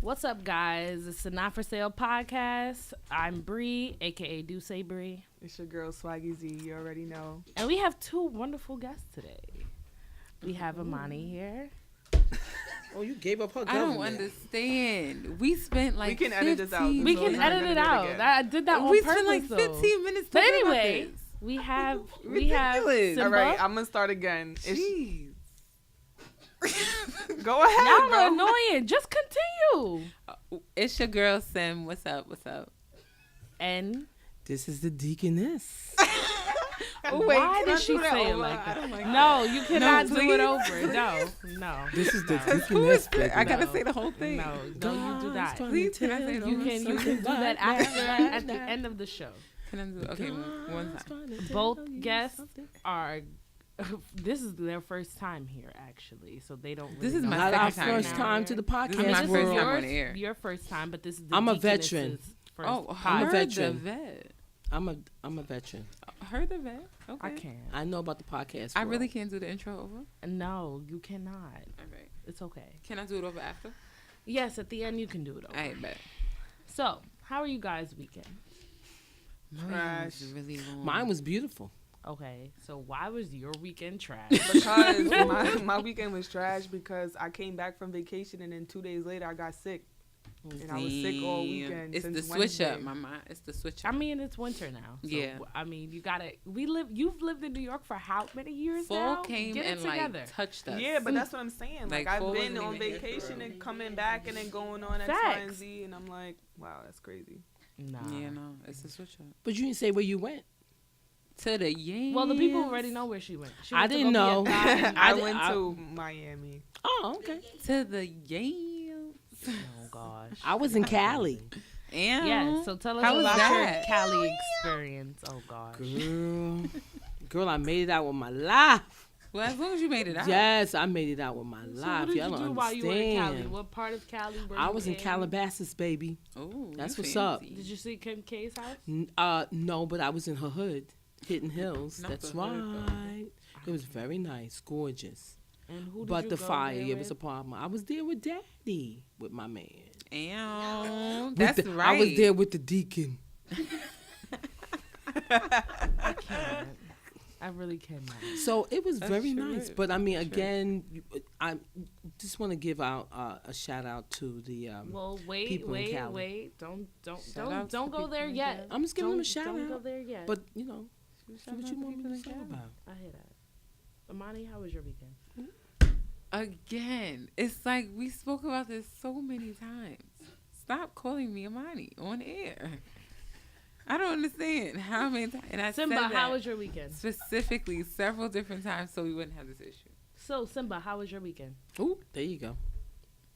What's up, guys? It's the Not For Sale podcast. I'm Bri, aka Do Say Bri. It's your girl Swaggy Zee. You already know. And we have two wonderful guests today. We have Amani here. Oh, you gave up her I government. don't understand. We spent like we can edit this out. We can edit it out. I did that on we purpose. We spent like 15 minutes. But anyway, we have Siimba. All right, I'm gonna start again. Jeez. Go ahead, Y'all bro. are annoying. Just continue. It's your girl Sim. What's up? What's up? And this is the Deaconist. why did she say it like that? No, you cannot do it over. No. This is the Deaconist. I gotta say the whole thing. No, you do that. Please, can I say the You whole can do that at the end of the show. Can I do it? Okay, one time. Both guests are. This is their first time here, actually, so they don't. Really This is know. my Not our second first time time to the podcast This is my first world. time on the air. Your first time, but this is. I'm a veteran. First Oh, I'm a her veteran. the vet. I'm a veteran. Her the vet. Okay. I can't. I know about the podcast. I world. really can't do the intro over. No, you cannot. All right. It's okay. Can I do it over after? Yes, at the end you can do it. Over. I ain't bet. So, how are you guys' weekend? Mine was really long. Mine was beautiful. Okay, so why was your weekend trash? Because my weekend was trash because I came back from vacation and then 2 days later I got sick. And I was sick all weekend. It's since the switch Wednesday. up, my mind. It's the switch up. I mean, it's winter now. So, Yeah. I mean, you gotta. You've lived in New York for how many years Fall now? came Get and it together. like touched us. Yeah, but that's what I'm saying. Like Like, I've fall been wasn't on even here for vacation real. and coming back and then going on X, Y, and Z, and I'm like, wow, that's crazy. Nah. Yeah, no, it's a switch up. But you didn't say where you went. To the Yankees. Well, the people already know where she went. She I went to didn't go be a know. thot in- I went to Miami. Oh, okay. To the Yankees. Oh gosh. I was in Cali. And Yeah. So tell us How was about your that? Cali experience. Oh gosh. Girl, I made it out with my life. Well, as long as you made it out. Yes, I made it out with my So life. what did Y'all you don't do while you were in Cali? understand. What part of Cali were you I was in in? Calabasas, baby. Oh, That's you what's up. fancy. Did you see Kim K's house? No, but I was in her hood, Hidden Hills. Not That's the hood, though. right. It was very nice, gorgeous. And who did But you the go fire, there it was a with? problem. I was there with Daddy, with my man. And With that's the- right. I was there with the deacon. I can't. I really cannot. So it was That's very true. nice. But I mean, True. again, I just want to give out a shout out to the. Well, wait, people in Cali. wait. Don't Shout out to go people there in yet. Cali. I'm just giving them a Don't- shout Don't go out. there yet. But you know, Shout what out you to want me people to in talk Cali. about? I hear that. Amani, how was your weekend? Again, it's like we spoke about this so many times. Stop calling me Amani on air. I don't understand how many times. And I said Siimba, that how was your weekend? specifically several different times so we wouldn't have this issue. So, Siimba, how was your weekend? Ooh, there you go.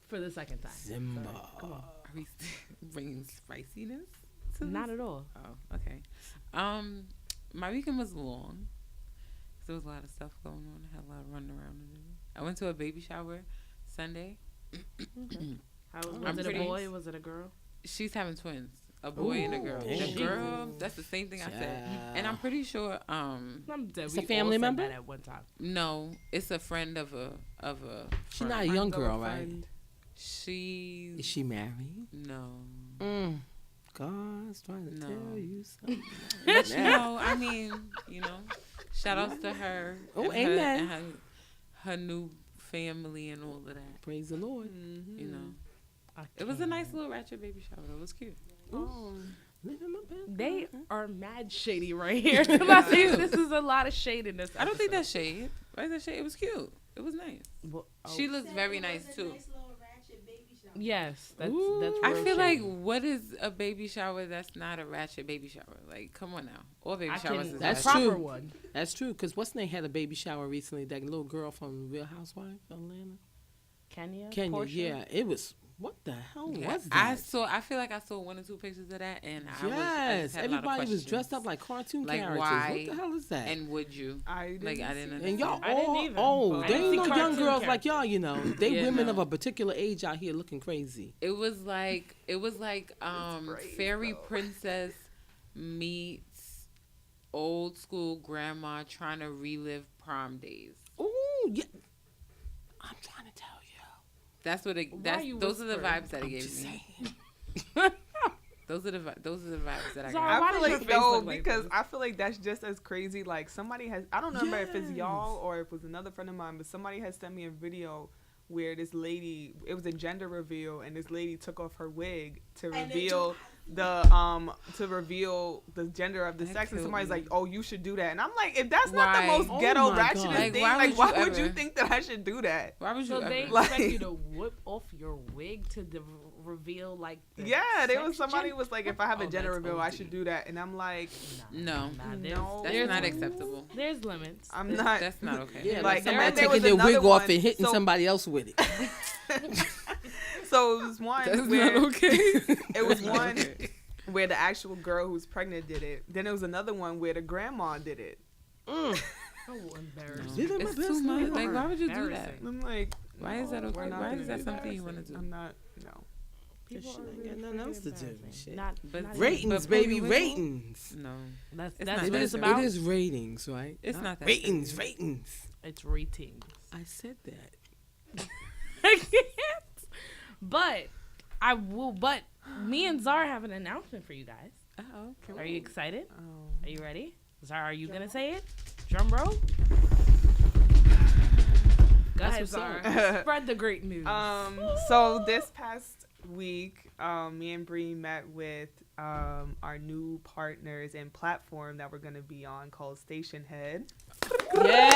For the second time. Siimba. Come on. Are we bringing spiciness to Not this? at all. Oh, okay. My weekend was long. There was a lot of stuff going on. I had a lot of running around to do. I went to a baby shower Sunday. How was I'm it a pretty- boy? Was it a girl? She's having twins, a boy and a girl. Ooh, The damn. girl, that's the same thing I said. And I'm pretty sure, I'm dead. It's We a family all said member? that at one time. no, it's a friend of a She's friend. not a young Friends of a girl, right? friend. She's Is she married? no. God's trying to No. tell you something. But you know, I mean, you know, shout outs to her. Oh, and her, amen. and her new family and all of that. Praise the Lord. You know, I it was a can't. nice little ratchet baby shower. It was cute. Oh. Living my best They life. are mad shady right here. I think this is a lot of shade in this. I don't think episode. that's shade. Why is that shade? It was cute. It was nice. Well, She looks very nice too. yes, that's Ooh. that's. I real feel like shady. what is a baby shower that's not a ratchet baby shower? Like, come on now. All baby I showers can, is That's ratchet. proper true. one. That's true. Because what's name had a baby shower recently? That little girl from Real Housewives of Atlanta. Kenya. Kenya. Portia? Yeah, it was. What the hell Yeah, was that? I feel like I saw one or two pictures of that, and I Yes, just had a lot of everybody was dressed questions. up like cartoon Like, characters. why? What the hell is that? And would you? I didn't Like, I see didn't it. And y'all I didn't all either. old. I They didn't ain't see no young cartoon girls like y'all, you know. They Yeah, women of no. a particular age out here looking crazy. It was like brave, fairy though. princess meets old school grandma trying to relive prom days. Ooh, yeah. I'm trying to tell you. That's what it. Those are the vibes that it gave me. Those are the vibes that I got. I feel like no, because I feel like that's just as crazy. Like somebody has, I don't know if it's y'all or if it was another friend of mine, but somebody has sent me a video where this lady, it was a gender reveal, and this lady took off her wig to reveal the gender of the sex, and somebody's like, "Oh, you should do that," and I'm like, if that's not the most ghetto ratchetest thing, like why would you think that I should do that? Why would you? So they expect you to whip off your wig to reveal like there was somebody who was like, if I have a gender reveal, I should do that, and I'm like, no, that's not acceptable. There's limits. I'm not. That's not okay. Yeah, like somebody taking their wig off and hitting somebody else with it. So it was one that's where not okay. It was one where the actual girl who's pregnant did it. Then there was another one where the grandma did it. Oh, embarrassing. It's too much. Like, why would you do that? I'm like, why is that okay? Why is that something you want to do? I'm not. No. People ain't got nothing else to do. Shit. Not ratings, baby, ratings. No, that's what it's about. It is ratings, right? It's not that. Ratings. It's ratings. I said that. I can't. But I will. But me and Zara have an announcement for you guys. Uh-oh. Are you excited? Are you ready? Zara, are you gonna say it? Drum roll. Go ahead, Zara. Spread the great news. So this past week, me and Bri met with our new partners and platform that we're gonna be on called Station Head. Yay!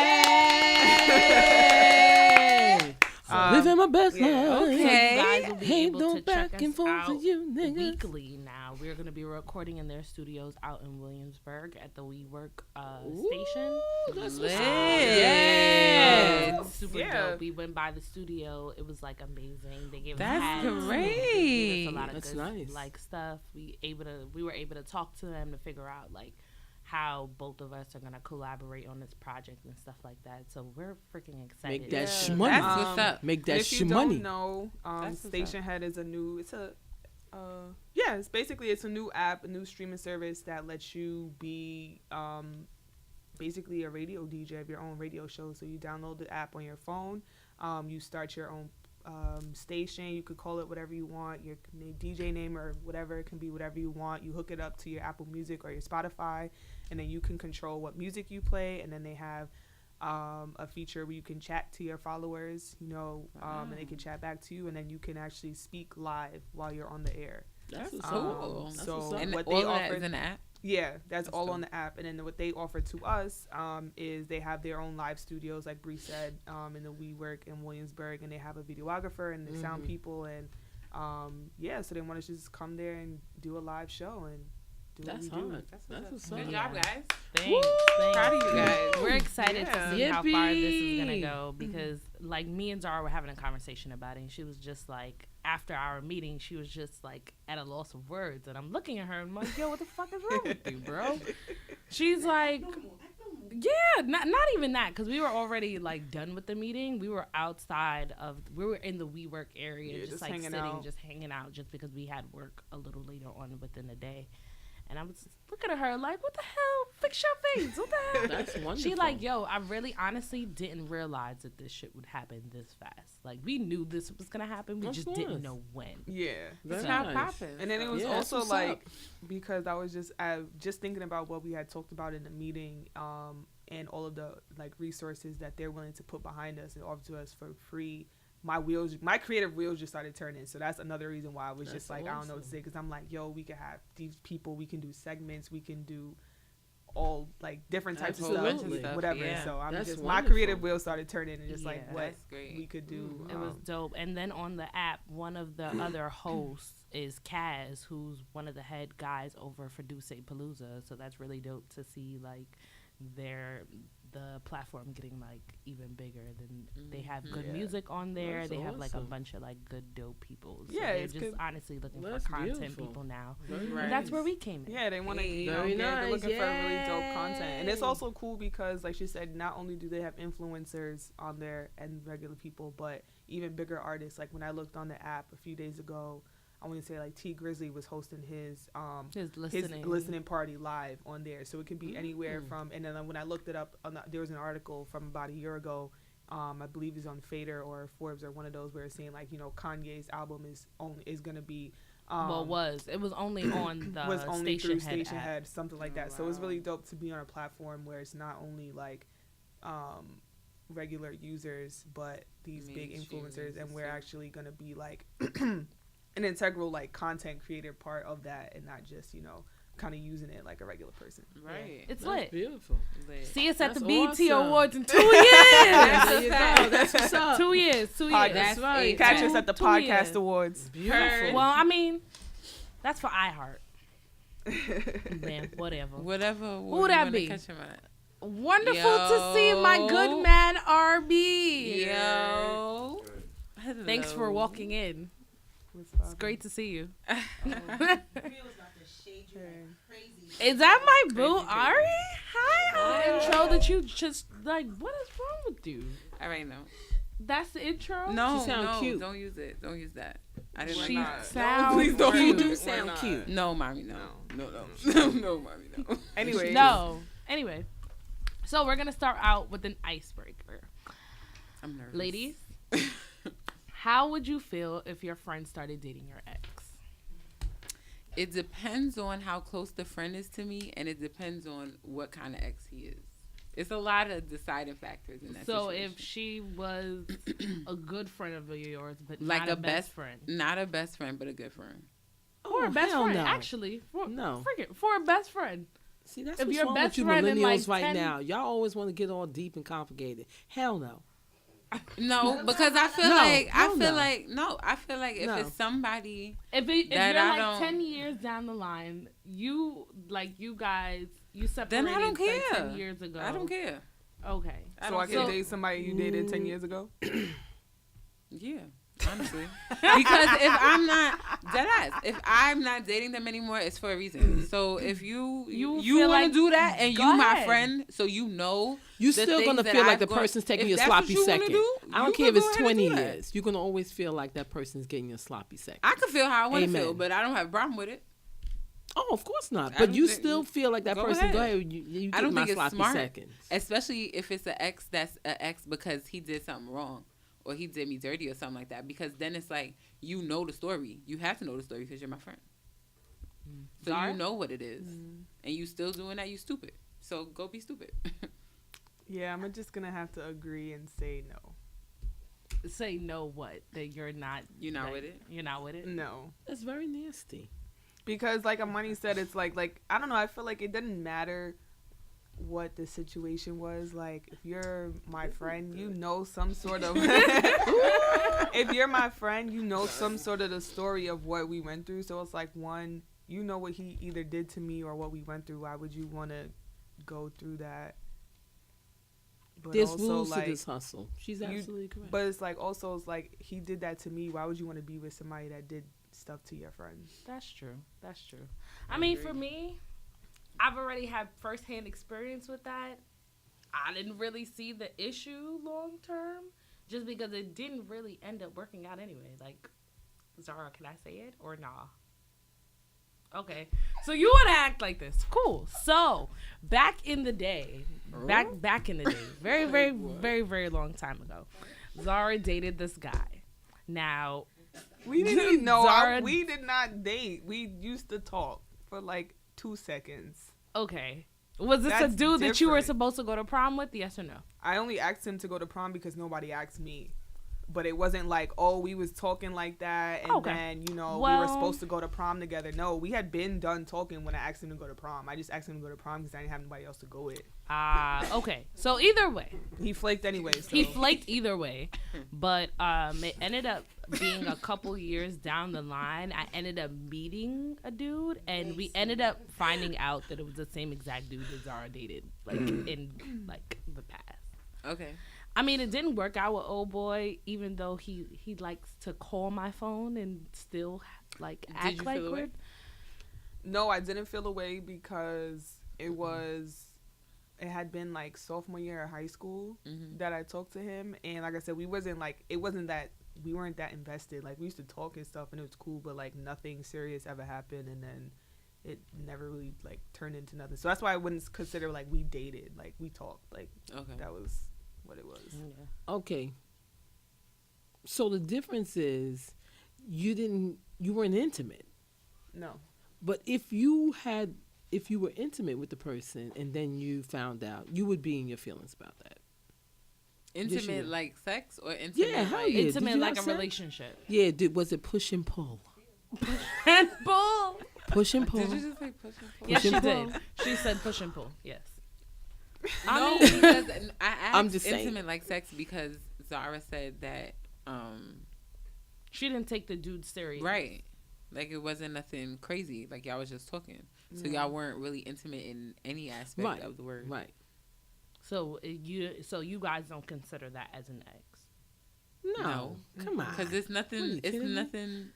Living my best life. Okay. So you guys will be able to check us out you, weekly now. We're going to be recording in their studios out in Williamsburg at the WeWork station. That's super dope. We went by the studio. It was like amazing. They gave us hats. That's great. They gave us a lot of That's good nice. like stuff. We were able to talk to them to figure out like how both of us are going to collaborate on this project and stuff like that. So we're freaking excited. Make that shmoney. That's what's up. Make that if you shmoney. don't know, Station Head is it's a new app, a new streaming service that lets you be basically a radio DJ of your own radio show. So you download the app on your phone, you start your own station. You could call it whatever you want, your DJ name or whatever. It can be whatever you want. You hook it up to your Apple Music or your Spotify, and then you can control what music you play. And then they have a feature where you can chat to your followers, and they can chat back to you, and then you can actually speak live while you're on the air. That's cool. And what they all offer is an app. Yeah, that's all on the app. And then what they offer to us is they have their own live studios, like Bri said, in the WeWork in Williamsburg, and they have a videographer and the sound people, and so they want us to just come there and do a live show and do what we do. That's what's Good up. job, guys. Thanks. Proud of you guys. We're excited to see how far this is gonna Yippee. go because, like, me and Zara were having a conversation about it, and she was just like, after our meeting, she was just like at a loss of words, and I'm looking at her and I'm like, yo, what the fuck is wrong with you, bro? She's like, yeah, not even that, because we were already like done with the meeting. We were we were in the WeWork area, just like hanging out, just because we had work a little later on within the day. And I was looking at her like, what the hell? Fix your face. What the hell? That's wonderful. She like, yo, I really honestly didn't realize that this shit would happen this fast. Like, we knew this was going to happen. We just didn't know when. Yeah. Very It's not nice. popping. And then it was Yeah, also that's what's like, up. because I was just thinking about what we had talked about in the meeting, and all of the like resources that they're willing to put behind us and offer to us for free. My creative wheels just started turning. So that's another reason why I was just like, awesome. I don't know what to say. Because I'm like, yo, we could have these people. We can do segments. We can do all like different types of stuff, whatever. Yeah. So I'm That's just wonderful. my creative wheels started turning and just like what we could do. It was dope. And then on the app, one of the other hosts is Kaz, who's one of the head guys over for Duce Palooza. So that's really dope to see like the platform getting like even bigger. Than they have good music on there. That's they have like a bunch of like good dope people. So they're just honestly looking for content people now. And that's where we came in. Yeah, they want to they're looking for really dope content. And it's also cool because like she said, not only do they have influencers on there and regular people, but even bigger artists. Like when I looked on the app a few days ago, I want to say like T Grizzly was hosting his listening party live on there, so it could be anywhere from. And then when I looked it up, there was an article from about a year ago, I believe it's on Fader or Forbes or one of those, where it's saying like, you know, Kanye's album is gonna be it was only on the was only Station through Head Station app. Head, something like that. So it's really dope to be on a platform where it's not only like regular users, but these big influencers, and we're actually gonna be like an integral like content creator part of that, and not just, you know, kind of using it like a regular person. Right. It's That's lit. beautiful. See us at That's the BET awesome. Awards in 2 years. There you go. That's what's up. 2 years. 2 years. That's right. Catch us at the 2 Podcast years. Awards. Beautiful. Well, I mean, that's for iHeart. Man, whatever. Whatever. Who that be? Catch him at. Wonderful to see my good man RB. Yo. Thanks for walking in. It's great to see you. Is that my boo Ari? Hi, intro that you just like. What is wrong with you? All right, no. That's the intro. No, She sound no, cute. don't use it. Don't use that. I didn't She like that. sounds. Please don't. You Why do not? sound cute. No, mommy, no. No, mommy, no. Anyway, No. Anyway, so we're gonna start out with an icebreaker, I'm nervous. ladies. How would you feel if your friend started dating your ex? It depends on how close the friend is to me, and it depends on what kind of ex he is. It's a lot of deciding factors in that So situation. if she was a good friend of yours, but Like not a a best friend, Not a best friend, but a good friend. or a best hell friend, no. actually, No. for a best friend. See, that's If what's your wrong best with you friend in, millennials like, right 10 now. Y'all always want to get all deep and complicated. Hell no. No, because I feel No, like if No. it's somebody If that you're I like don't- 10 years down the line, you guys separated then I don't like care. 10 years ago. I don't care. Okay. so I can date somebody you dated 10 years ago. Yeah, honestly. Because if I'm not if I'm not dating them anymore, it's for a reason. So if you feel want like- to do that, and go you my ahead. friend, so you know You the still things gonna that feel like I've the gone- person's taking if you a that's what sloppy you wanna second. do, I don't you care if can go it's ahead and 20 do that. years. You're gonna always feel like that person's getting you a sloppy second. I can feel how I want to Amen. feel, but I don't have a problem with it. Oh, of course not. I But don't you think- still feel like that go person. Go ahead. ahead. You I get don't my think it's sloppy smart. seconds. Especially if it's an ex that's an ex because he did something wrong or he did me dirty or something like that. Because then it's like, you know the story. You have to know the story because you're my friend. So Zara? you know what it is. And you still doing that, you stupid. So go be stupid. Yeah, I'm just gonna have to agree and say no. Say no what? That you're not You're not like, with it? You're not with it? No, That's very nasty. because like Amani said, it's like I don't know. I feel like it didn't matter what the situation was. Like if you're my friend, you know some sort of. If you're my friend, you know some sort of the story of what we went through. So it's like, one, you know what he either did to me or what we went through. Why would you want to go through that? But There's also, rules like, to this hustle. She's absolutely correct. But it's like also it's like he did that to me. Why would you want to be with somebody that did stuff to your friend? That's true. That's true. I mean, for me, I've already had firsthand experience with that. I didn't really see the issue long term, just because it didn't really end up working out anyway. Like, Zara, can I say it or nah? Okay, so you want to act like this? Cool. So back in the day, back in the day, very, very, very, very long time ago, Zara dated this guy. Now, We didn't even know. Zara- We did not date. We used to talk for like 2 seconds. okay, was this a That's dude that you were different. supposed to go to prom with? Yes or no? I only asked him to go to prom because nobody asked me. But it wasn't like, oh, we was talking like that, and Okay. then, you know, we Well- were supposed to go to prom together. No, we had been done talking when I asked him to go to prom. I just asked him to go to prom because I didn't have anybody else to go with. Okay. So either way, He flaked anyway. So. he flaked either way, but it ended up being a couple years down the line. I ended up meeting a dude, and we ended up finding out that it was the same exact dude that Zara dated, like in like the past. Okay. I mean, it didn't work out with old boy, even though he likes to call my phone and still like act you like feel away? weird. No, I didn't feel away because it had been like sophomore year of high school that I talked to him, and like I said, we weren't that invested. Like we used to talk and stuff, and it was cool, but like nothing serious ever happened, and then it never really like turned into nothing. So that's why I wouldn't consider like we dated. Like we talked. Like Okay. that was what it was. Yeah. Okay. So the difference is you weren't intimate. No. But if you were intimate with the person and then you found out, you would be in your feelings about that. Intimate would. like sex or intimate Yeah, hell like yeah. Did Intimate you like have a sex? relationship. Yeah, was it push and pull? And pull. Push and pull. Did you just say push and pull? Yes, she and did. pull. She said push and pull. Yes. No, because I asked I'm just saying. intimate like sex because Zara said that She didn't take the dude serious. right. Like it wasn't nothing crazy. Like y'all was just talking. So y'all weren't really intimate in any aspect of the word. Right. So you guys don't consider that as an ex? No. Come on. Because it's nothing. What, are you It's kidding me? nothing.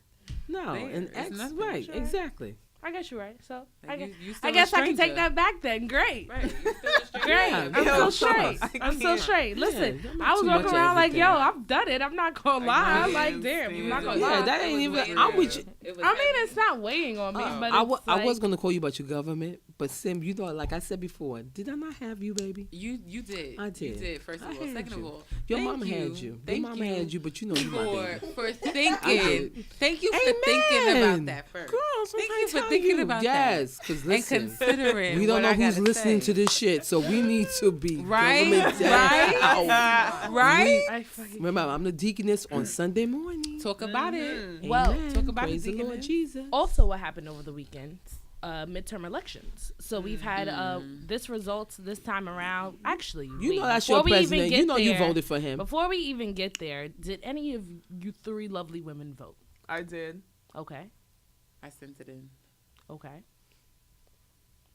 No, there. an It's ex, nothing. right? Sure. Exactly. I guess you're right. So Like, you still I a guess I can take stranger. that back then. Great. Right. You still a stranger. Great. Yeah, I'm yeah, so of straight. course. I'm so straight. Listen, Yeah, not I was too walking much around like, everything. yo, I've done it. I'm not gonna lie. I'm like, Right. damn, I'm not Yeah, gonna Yeah, lie. that It ain't was even. weighing I'm on with you. you. It was I mean, heavy. it's not weighing on me, but I it's was like- gonna call you about your government, but Sim, you know, like I said before, did I not have you, baby? You did. I did. You did. First I of all. had Second of you. all, Your thank mama had you. Your Thank mama you had you, but you know you my baby. for did. thinking. Thank you for thinking Amen. about that first. Girl, Thank I'm you for trying to thinking tell you. about Yes, because and listen, considering. we don't what know I who's gotta listening say. to this shit, so we need to be Right? government down. Right? I fucking Remember, I'm the deaconess on Sunday morning. Talk about it. Amen. Well, talk about Praise it, the Lord deaconess. Jesus. Also, what happened over the weekend? Midterm elections. So we've had this results this time around. Actually, You know that's before your we even president. get You know you there- voted for him. Before we even get there, did any of you three lovely women vote? I did. Okay. I sent it in. Okay.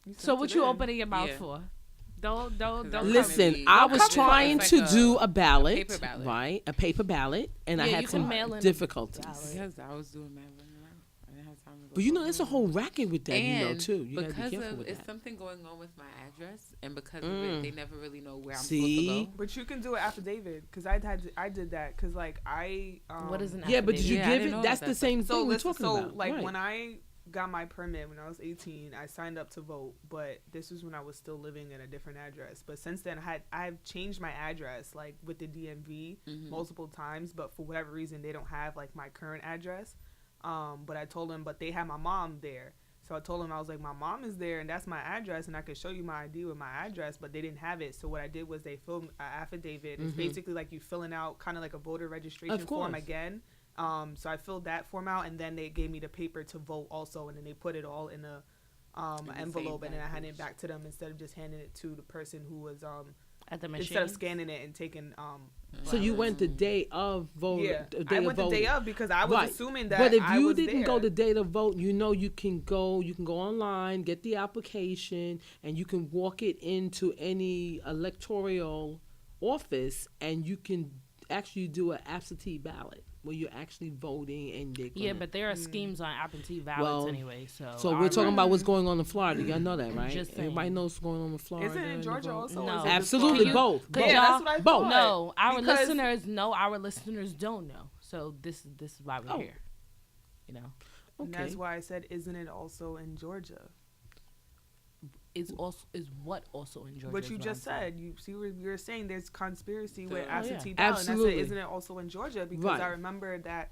You So sent what it you in. opening your mouth Yeah. for? Don't I'm Listen, be- I Don't was come trying in to like do a ballot, paper ballot. right? A paper ballot, and I Yeah, had you can some mail in a difficulties. ballot. Because I was doing that running around. I didn't have time to go. But you know, vote. there's a whole racket with that, and you know, too. You gotta because be careful of with it's that. something going on with my address, and because of it, they never really know where I'm See? supposed to go. But you can do an affidavit because I did that because like I. What is an Yeah, but did you Yeah, I give didn't it? know That's about the that. same So thing we're listen, talking so about. like right. when I got my permit when I was 18, I signed up to vote, but this was when I was still living in a different address. But since then, I've changed my address like with the DMV multiple times, but for whatever reason they don't have like my current address. But I told them, but they have my mom there. So I told them, I was like, my mom is there and that's my address and I could show you my ID with my address, but they didn't have it. So what I did was they filled an affidavit. It's basically like you filling out kind of like a voter registration form course. again. So I filled that form out and then they gave me the paper to vote also. And then they put it all in a the envelope same and then I handed package. it back to them instead of just handing it to the person who was at the machine? instead of scanning it and taking So you went the day of vote. yeah, the day I of went the voting. day of because I was Right. assuming that But if I you was didn't there. go the day to vote, you know you can go online, get the application, and you can walk it into any electoral office, and you can actually do an absentee ballot where you're actually voting and they're Yeah, gonna- but there are schemes on absentee ballots Well, anyway. So we're talking about what's going on in Florida. Y'all know that, right? Just saying. Everybody knows what's going on in Florida. Is it in and the Georgia vote. also? or No. is it just Absolutely, Florida? both. Could both. Yeah, that's what I Both. thought. No, our Because- listeners know. Our listeners don't know. So this is why we're Oh. here. You know, And Okay. that's why I said, isn't it also in Georgia? is what also in Georgia? But is you what just I'm saying. said, you see, you were saying there's conspiracy with Oh, yeah. absentee ballot. And I Absolutely. said, isn't it also in Georgia? Because Right. I remember that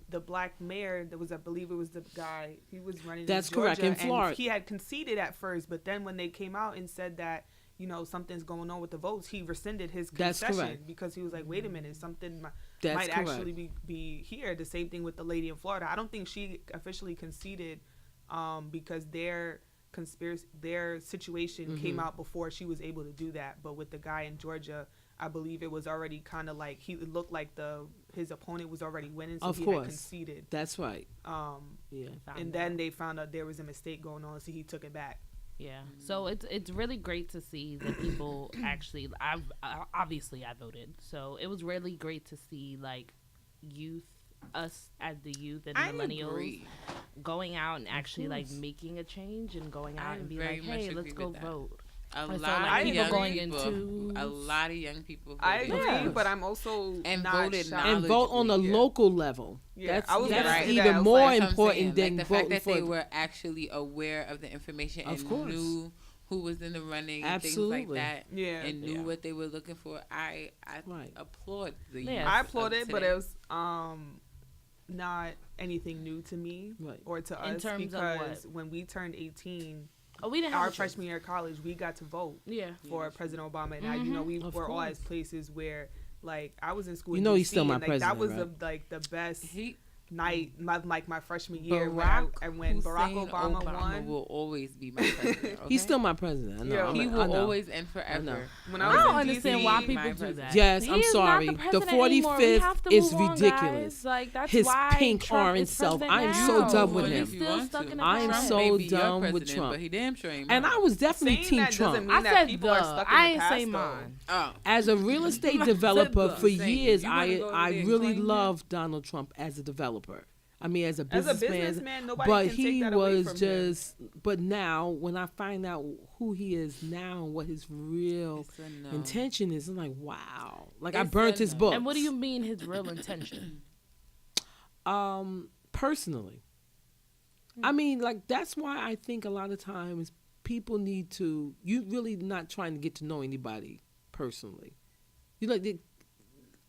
the black mayor, that was, I believe it was the guy, he was running That's in Georgia. correct, in and Florida. he had conceded at first, but then when they came out and said that, you know, something's going on with the votes, he rescinded his That's concession correct. because he was like, wait a minute, something That's might correct. actually be here. The same thing with the lady in Florida. I don't think she officially conceded because their situation came out before she was able to do that. But with the guy in Georgia, I believe it was already kind of like it looked like his opponent was already winning, so Of he course. had conceded. That's right. Yeah. Found And out. then they found out there was a mistake going on, so he took it back. Yeah. So it's really great to see that people actually. Obviously I voted, so it was really great to see like us as the youth and I millennials agree. going out and actually like course. making a change and going I out and be very like, much hey, agree let's go with that. vote. A I lot saw, like, of people young going people, into- a lot of young people. I voted. agree, Yeah. but I'm also And not voted shocked. And vote on the Yeah. local level. Yeah, That's I was that's gonna say even that. I was more like, That's what I'm saying. important than like the fact voting that for they were actually aware of the information Of and course. knew who was in the running, Absolutely. things like that, Yeah. and knew Yeah. what they were looking for. I Right. applaud the Yeah. youth I of applaud it, but today. it was not anything new to me Right. or to In us terms of because what? when we turned 18, Oh, we didn't have our a choice. freshman year of college, we got to vote Yeah. for President Obama, and you know we Of were all course. at places where like I was in school. You in know DC, he's still my and, like, that president, was right? the best He night, my freshman year, Barack and when Barack Hussein Obama won. will always be my president. Okay? He's still my president. I know. Yeah. I He mean, I will know. always and know. forever. When I I was don't in understand DC, why my people do president. that. Yes, He I'm is sorry. Not The the 45th 45th have to is move on, ridiculous. guys. Like that's His why pink Trump orange is self. president I am now. so done with But him. He's still stuck in the I am past. so may be your done with president, Trump. but he damn sure ain't And mine. I was definitely saying Team that Trump. doesn't mean I that said people the. are stuck in I the ain't past. say though. mine. Oh, As a real estate I developer said for the same. years, You wanna I go over I there and really claim that? loved Donald Trump as a developer. I mean, as a As a businessman, businessman, nobody but can he take that away was from him. just. But now, when I find out who he is now and what his real it's a no. intention is, I'm like, wow. Like I It's burnt a his no. book. And what do you mean his real intention? Personally, I mean, like that's why I think a lot of times people need to. You really not trying to get to know anybody personally. You like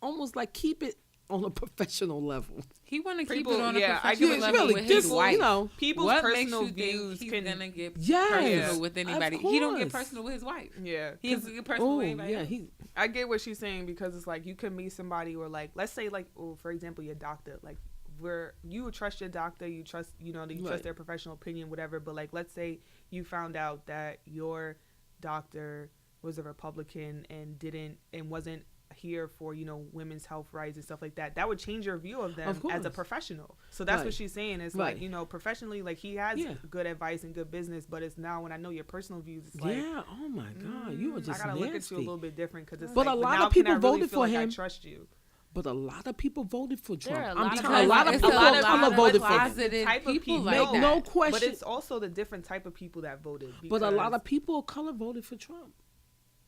almost like keep it on a professional level. He want to keep People- it on yeah, a I get professional what level really, with his just, wife. you know, People's What makes personal you think views he's can. gonna get Yes, personal with of anybody? He don't get course. personal with his wife. Yeah, He doesn't get personal Oh with anybody yeah, else. he. I get what she's saying because it's like you can meet somebody or like let's say like for example your doctor like where you would trust your doctor, you trust you Right. trust their professional opinion, whatever. But like let's say you found out that your doctor was a Republican and wasn't here for women's health rights and stuff like that. That would change your view of them Of course. as a professional. So that's Right. what she's saying. It's Right. like professionally, like he has Yeah. good advice and good business, but it's now when I know your personal views, it's like. Yeah. Oh my God, you are just I gotta nasty. look at you a little bit different because it's But like, a lot now of people can I really voted feel for like him. I trust you. But a lot of people voted for Trump. There are a I'm lot of telling you, a lot of It's people a lot of of color voted for him. closeted Type of people people. like Make that. no But question. it's also the different type of people that voted. But a lot because of people of color voted for Trump.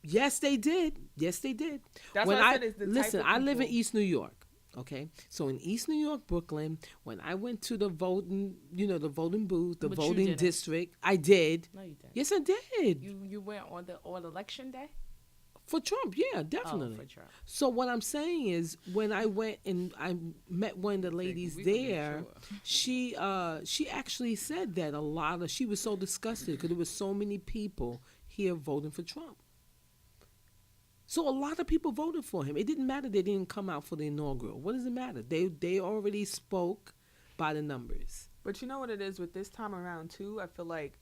Yes, they did. Yes, they did. That's when what I said is the type listen, of I live in people. East New York. Okay, so in East New York, Brooklyn, when I went to the voting, the voting booth, the But you voting didn't. district, I did. No, you didn't. Yes, I did. You went on election day. For Trump, yeah, Oh, definitely. for Trump. So what I'm saying is, when I went and I met one of the ladies We gonna make there, she actually said that she was so disgusted because there was so many people here voting for Trump. So a lot of people voted for him. It didn't matter they didn't come out for the inaugural. What does it matter? They already spoke by the numbers. But you know what it is with this time around too. I feel like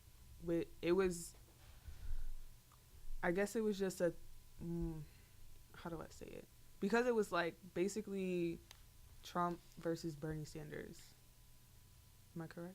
I guess it was just how do I say it? Because it was like basically Trump versus Bernie Sanders. Am I correct?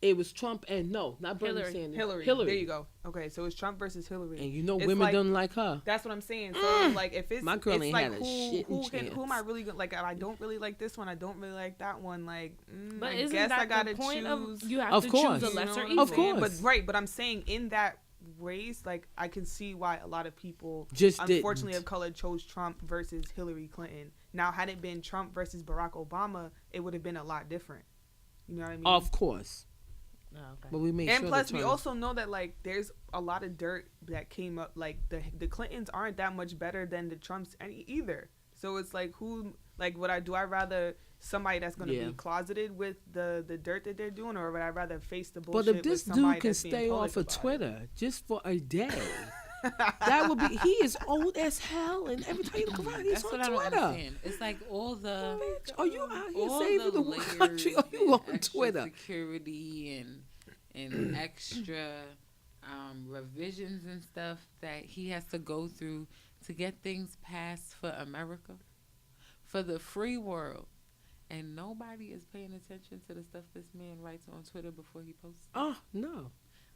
It was Trump and not Bernie Hillary. Sanders. Hillary. There you go. Okay, so it's Trump versus Hillary. And It's women like- don't like her. That's what I'm saying. So like if it's My girl it's ain't like had a shitting who am I chance. really like? I don't really like this one. I don't really like that one. Like, But I isn't guess that I gotta the point choose. of you have Of to course. choose a You know lesser what evil? I'm Of saying? course. But I'm saying in that race, like I can see why a lot of people Just unfortunately didn't. of color chose Trump versus Hillary Clinton. Now, had it been Trump versus Barack Obama, it would have been a lot different. You know what I mean? Of course. Oh, okay. But we made And sure plus, the we terms- also know that like there's a lot of dirt that came up. Like the Clintons aren't that much better than the Trumps either. So it's like who like would I rather somebody that's going to Yeah. be closeted with the dirt that they're doing, or would I rather face the But bullshit? if this with somebody dude can that's being stay public off of about it? Twitter just for a day, that would be. He is old as hell, and every time you look around, he's That's on what I don't Twitter. understand. It's like all the Bitch, are you out here all saving the layers country? Or you and on extra Twitter? security and extra revisions and stuff that he has to go through to get things passed for America, for the free world, and nobody is paying attention to the stuff this man writes on Twitter before he posts. Oh no.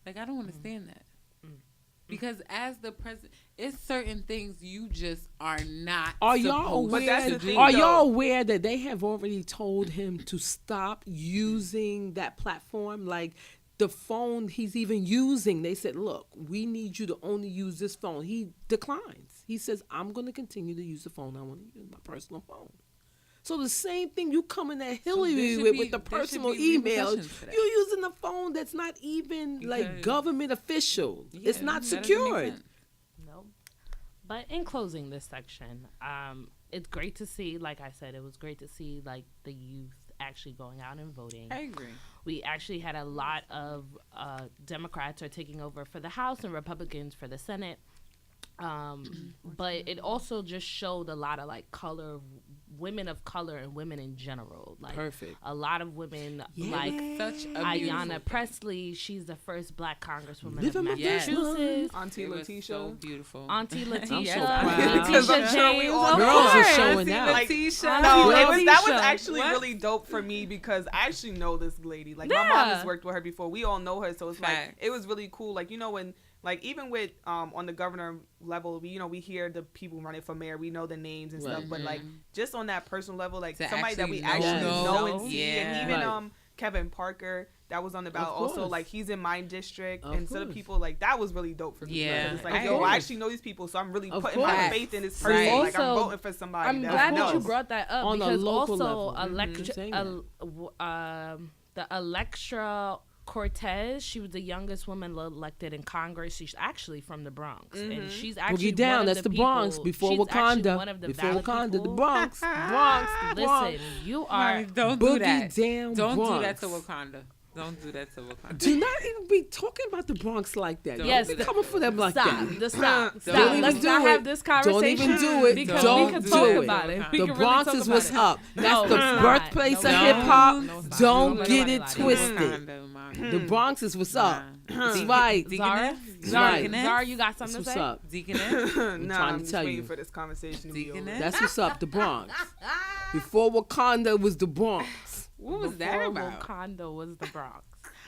Like, I don't understand that. Because as the president, it's certain things you just are not. Are y'all supposed But that's aware? the to thing, do. Are though. y'all aware that they have already told him to stop using that platform? Like the phone he's even using, they said, "Look, we need you to only use this phone." He declines. He says, "I'm going to continue to use the phone. I want to use my personal phone." So the same thing you coming at there Hillary should with be- the there should personal be emails. repercussions for that. You're using a phone that's not even like Because- government official. It's Yeah, not that doesn't make secured. sense. No. But in closing this section, it's great to see, like I said, it was great to see like the youth actually going out and voting. I agree. We actually had a lot of Democrats are taking over for the House and Republicans for the Senate. But it also just showed a lot of like women of color and women in general. Like Perfect. a lot of women Yeah. like Such a beautiful Ayanna thing. Presley. She's the first Black Congresswoman Living of my best Massachusetts. Auntie It was Letitia. so beautiful. Auntie Letitia, so proud. Because I'm Letitia sure we James, all of know Girls are course. showing out. Like, Letitia. No, Auntie that was Letitia. actually What? really dope for me because I actually know this lady. Like my Yeah. mom has worked with her before. We all know her, so it's like Facts. it was really cool. Like when like even with on the governor level, we hear the people running for mayor. We know the names and stuff, Right. but like just on that personal level, like To somebody that we actually actually know. know and see, Yeah. and even Right. Kevin Parker. That was on the ballot. Of Also, course. like he's in my district, Of and so the course. people like that was really dope for me. Yeah. Like, it's Of like yo, course. I actually know these people, so I'm really Of putting my course. faith in this Right. person. Like I'm Also, voting for somebody. I'm that glad that you knows. brought that up On a because local also level. Saying the Electra Cortez, she was the youngest woman elected in Congress. She's actually from the Bronx, and she's actually Boogie down. one of That's the Bronx people- before she's actually Wakanda. one of the Before valid Wakanda, the people. Bronx, Bronx, the Bronx. Listen, you are. Don't do Boogie that. down Don't Bronx. do that to Wakanda. Don't do that to Wakanda. Do not even be talking about the Bronx like that. Don't Yes, do that. coming for them like Stop. that. Just stop. Don't Stop. even Let's do not it. have this conversation. Don't even do it. Because Don't we can do talk it. about it. We The can Bronx really is talk what's about up. That's the No, it's birthplace not. of No, hip hop. no, it's not. Don't No, get no, it no, no. twisted. Wakanda, mommy. The Bronx is what's up. That's Deacon- right. Zara, Deaconess? Zara, Deaconess? Zara, you got That's something to what's say? up. Deaconess? Nah, trying I'm to just tell waiting you. for this conversation to be over. Deaconess? That's what's up. The Bronx. Before Wakanda was the Bronx. What was that Before about? Wakanda was the Bronx.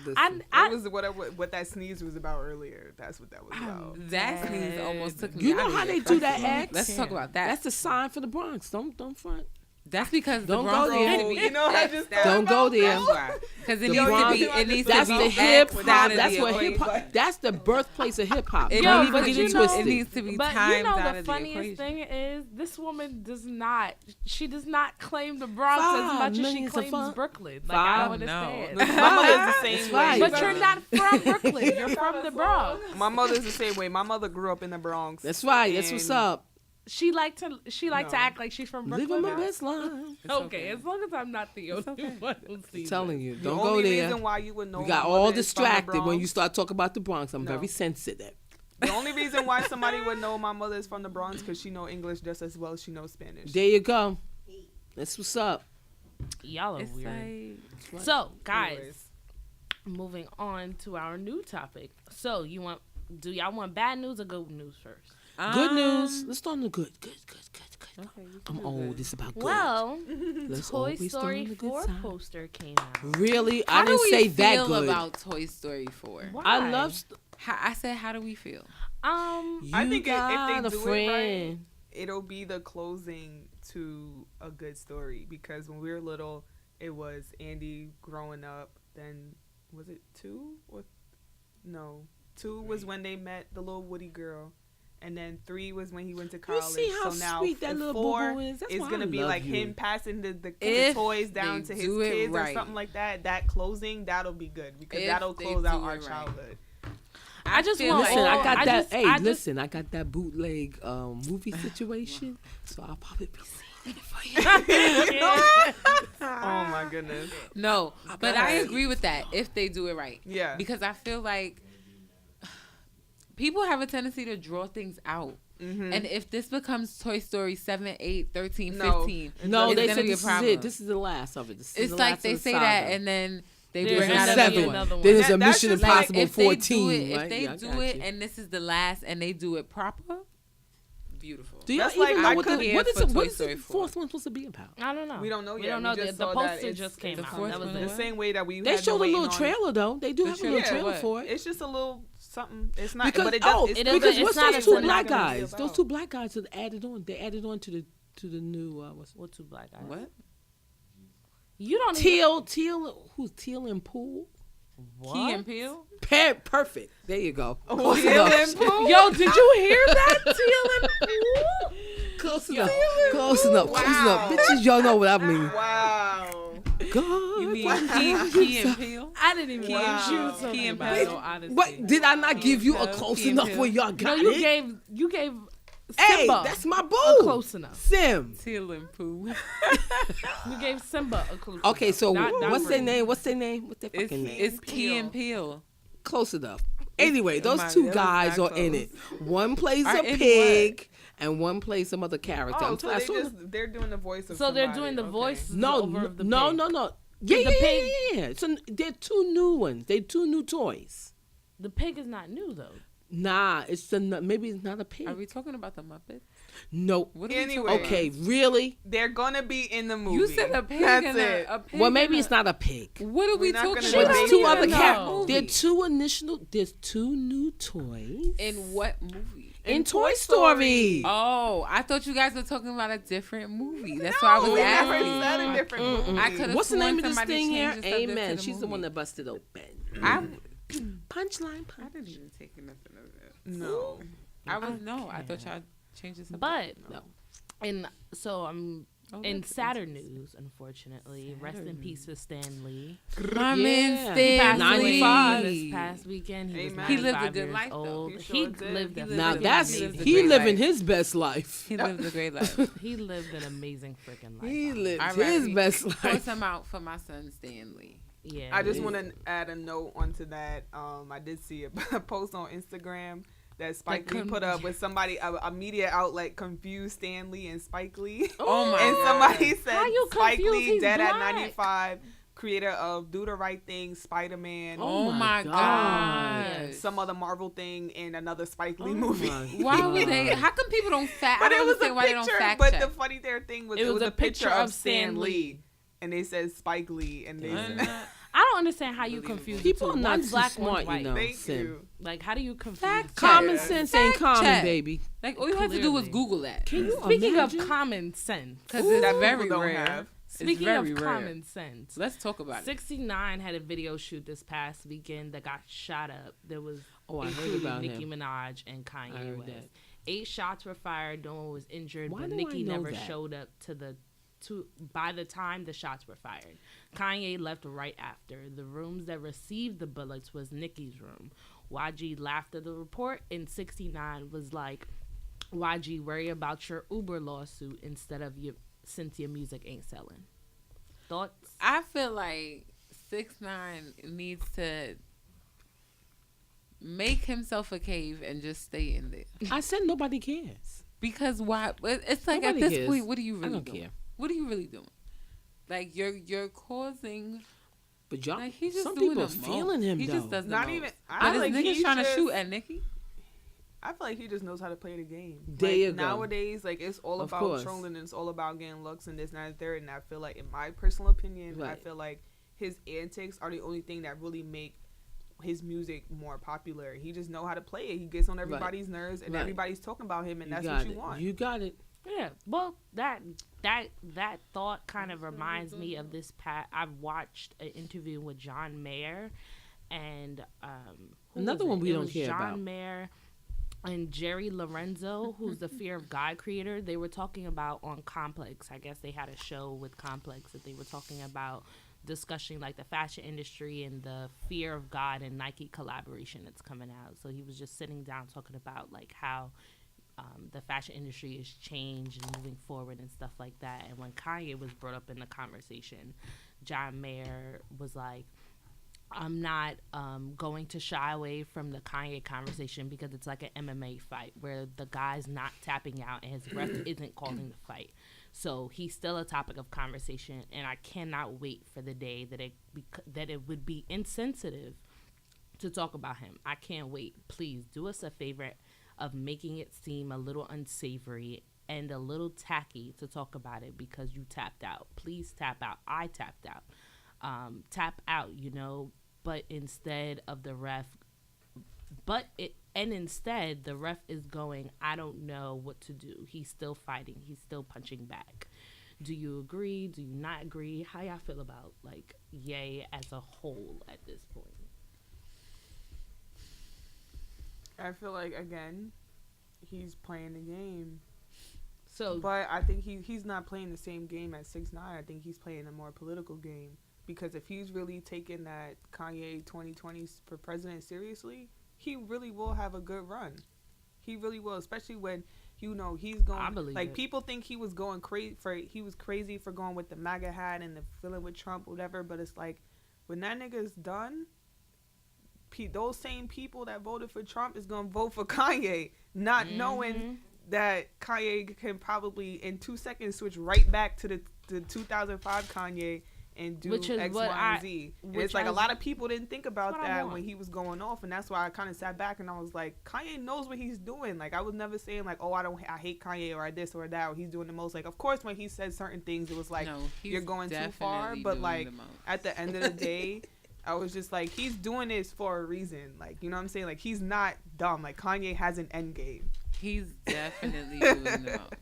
Listen. That was what that sneeze was about earlier. That's what that was about. That sneeze almost took me You out know of how here. they do that X? Let's talk about that. That's the sign for the Bronx. Don't front. That's because Don't the go Bronx there. needs to be. You know what I just thought Don't go there. Because it The needs Bronx- to be. It needs That's to the be hip X'd hop. out of That's the what equation. hip hop. That's the birthplace of hip hop. It Don't needs even to get be- it twisted. It needs to be But timed you know out the of funniest the equation. thing is this woman does not claim the Bronx as 5 much as she millions of claims fun. Brooklyn. Like I 5? don't No. understand. My mother's the same That's way. right. But you're not from Brooklyn. You're from the Bronx. My mother's the same way. My mother grew up in the Bronx. That's right. That's what's And up. She like to No. act like she's from Brooklyn. Living my now. best life. Okay, as long as I'm not the only one who sees Telling it. you, The don't only go there. reason why you would know We got my all mother is from the distracted when Bronx- you start talking about the Bronx. I'm No. very sensitive. The only reason why somebody would know my mother is from the Bronx because she know English just as well as she knows Spanish. There you go. That's what's up. Y'all are It's weird. like, So, guys, Anyways. moving on to our new topic. So, do y'all want bad news or good news first? Good news. Let's start on the good. Good. Okay, you can I'm do old. good. It's about good. Well, Let's Toy always start Story on the good 4 side. poster came out. Really? How I didn't do we say that feel good. about Toy Story 4? Why? I love. I said, how do we feel? You I think if got they a do it friend. right, it'll be the closing to a good story because when we were little, it was Andy growing up. Then was it 2 or no? 2 was when they met the little Woody girl, and then 3 was when he went to college. see how so now sweet that in little 4 boo-boo is? That's is why gonna I be love like you. him passing the If toys down they to his do it kids or right. something like that. That closing, that'll be good because If that'll they close out do our it right. childhood. I just feel want Listen, all- I got I that. just- Hey, I just- listen, I got that bootleg movie situation, so I'll probably be seeing it for you. Oh my goodness. No, but I ahead. agree with that if they do it right. Yeah. Because I feel like people have a tendency to draw things out. Mm-hmm. And if this becomes Toy Story 7, 8, 13, No. 15, No, it's they gonna said be a this is problem. it. This is the last of it. This is It's the like last they of the say saga. that and then they There's bring out gonna be another another one. one. Then there's a That's Mission just Like, Impossible if they 14. do it, right? if they Yeah, I do got it you. and this is the last and they do it proper, beautiful. Do y'all That's even like- know I what could the be what here is for it? Toy What is Story the 4. fourth one supposed to be about? I don't know. We don't know We yet. don't We know. just The saw that poster it's- just came the out. fourth That was one it. The What? same way that we They had showed a been little waiting on- trailer though. They do The have a little trailer trailer what? for it. It's just a little something. It's not. Because but it does. oh, it's it still- doesn't- because it's what's not those a two cinematic black movie guys? about. Those two black guys that added on. They added on to the new what's What two black guys? What? You don't even. Teal. Who's Teal and Pool? Key and Peele? Perfect. There you go. Oh, Close Teal enough. and Pool? Yo, did you hear that? Teal and Pool? Close enough. Close enough. Bitches, y'all know what I mean. Wow. God. You mean Key and Peele? I didn't even Wow. you talking Key and about Peele. no honesty. What did I not give you a Peele, close Key and enough Peele. where y'all No, got you it? gave Hey, Simba that's my a boo. close enough. Sim. Teal and Pooh. You gave Simba a close Okay, enough. so Not what's their Rudy. name? What's their name? What's their It's, fucking name? it's Key and Peele. Close enough. Anyway, those Amari, two that was guys not are in close. it. One plays Are a in pig, and one plays some other character. Oh, I'm so I they saw they're doing the voice of So they're somebody. doing the Okay. voice no, over of the no, pig. no. Yeah, The yeah, pig- yeah. So they're two new ones. They're two new toys. The pig is not new though. Nah, maybe it's not a pig. Are we talking about the Muppets? No. What are we Anyway. talking Okay, really? They're gonna be in the about? movie. You said a pig That's and it. a pig. Well, maybe and it's not a pig. What are we We're not talking gonna But about? it's debate two that. other No. characters. There's two new toys In what movie? in Toy Story. Oh, I thought you guys were talking about a different movie. That's why I was we never asking. said a different movie. I could've What's the sworn name of this somebody thing here? changed the subject to Amen. the She's the movie. one that busted open. I Punchline. didn't even take nothing of it. No. I was I thought y'all changed the subject. But No. and so I'm Oh, in that's Saturn news, unfortunately. Rest in peace to Stan Lee. My Yeah. man He passed Stan away 95. this past weekend. He was Amen. 95 He lived a good years life, though. old. He He sure did. lived He a lived Now a- fucking that's he lived a amazing he great living life. his best life. He lived a great life. He lived an amazing freaking life. He lived I'd his rather best Force life. him out for my son Stanley. Yeah. I just want to add a note onto that. I did see a post on Instagram that Spike Lee put up with somebody, a media outlet confused Stan Lee and Spike Lee. Oh my And God. somebody said How you Spike confused? Lee He's dead at black. 95, creator of Do the Right Thing, Spider-Man, Oh my God. God. some other Marvel thing, and another Spike Lee Oh movie. my Why God. would they? How come people don't fact? I But it don't was a understand why they don't picture. fact But check. the funny thing was It was a picture picture of of Stan Stan Lee, Lee. and they said Spike Lee, and they I'm said, not- I don't understand how you Believable. confuse People the two. are not One's too black, smart, one's you white. know. "Thank Sim. you." Like, how do you confuse? Fact the check. Common Yeah. sense ain't Fact common, check. baby. Like all you had to do was Clearly. Google that. Can you Speaking imagine? of common sense, Because Ooh, it's very people don't rare. have. It's speaking very of rare. common sense, Let's talk about it. 69 had a video shoot this past weekend that got shot up. There was Oh, I heard including about Nicki him. Minaj and I Kanye heard West. that. 8 shots were fired. No one was injured, Why but do I Nicki know never that? showed up by the time the shots were fired. Kanye left right after. The rooms that received the bullets was Nicki's room. YG laughed at the report, and 69 was like, YG, worry about your Uber lawsuit instead of since your music ain't selling. Thoughts? I feel like 6ix9ine needs to make himself a cave and just stay in there. I said nobody cares. Because why? It's like Nobody at this cares. point, what are you really I don't doing? care. What are you really doing? Like you're causing. But y'all, Like he's just some doing people are the feeling most. him He though. just does the Not most. even. But I this like nigga's he's trying to just- shoot at Nicki. I feel like he just knows how to play the game. There Like, you go. nowadays, like it's all Of about course. trolling and it's all about getting looks and this and that and third. And I feel like, in my personal opinion, I Right. feel like his antics are the only thing that really make his music more popular. He just know how to play it. He gets on everybody's nerves and Right. everybody's talking about him, and You that's got what you it. want. You got it. Yeah, well, that thought kind of reminds me of this. I've watched an interview with John Mayer, and who Another was one it? we It don't was care John about. Mayer and Jerry Lorenzo, who's the Fear of God creator. They were talking about on Complex. I guess they had a show with Complex that they were talking about discussing like the fashion industry and the Fear of God and Nike collaboration that's coming out. So he was just sitting down talking about like how the fashion industry is changed and moving forward and stuff like that. And when Kanye was brought up in the conversation, John Mayer was like, I'm not going to shy away from the Kanye conversation because it's like an MMA fight where the guy's not tapping out and his ref isn't calling the fight. So he's still a topic of conversation, and I cannot wait for the day that it would be insensitive to talk about him. I can't wait. Please do us a favor of making it seem a little unsavory and a little tacky to talk about it because you tapped out. Please tap out. I tapped out. Tap out, but instead of the ref, instead the ref is going, I don't know what to do. He's still fighting. He's still punching back. Do you agree? Do you not agree? How y'all feel about like Ye as a whole at this point? I feel like, again, he's playing the game. So, but I think he's not playing the same game as 6ix9ine. I think he's playing a more political game, because if he's really taking that Kanye 2020 for president seriously, he really will have a good run. He really will, especially when he's going. I believe like it. People think he was going crazy for going with the MAGA hat and the feeling with Trump, whatever. But it's like, when that nigga's done, those same people that voted for Trump is gonna vote for Kanye, not knowing that Kanye can probably in 2 seconds switch right back to the 2005 Kanye and do Which is X, what Y, and Z. And it's like a lot of people didn't think about what I that want. when he was going off, and that's why I kind of sat back and I was like, Kanye knows what he's doing. Like, I was never saying like, oh, I hate Kanye or I this or that, or he's doing the most. Like, of course, when he said certain things, it was like, No, he's you're going too far. definitely But doing like, the most. at the end of the day, I was just like, he's doing this for a reason. Like, you know what I'm saying? Like, he's not dumb. Like, Kanye has an end game. He's definitely doing the most.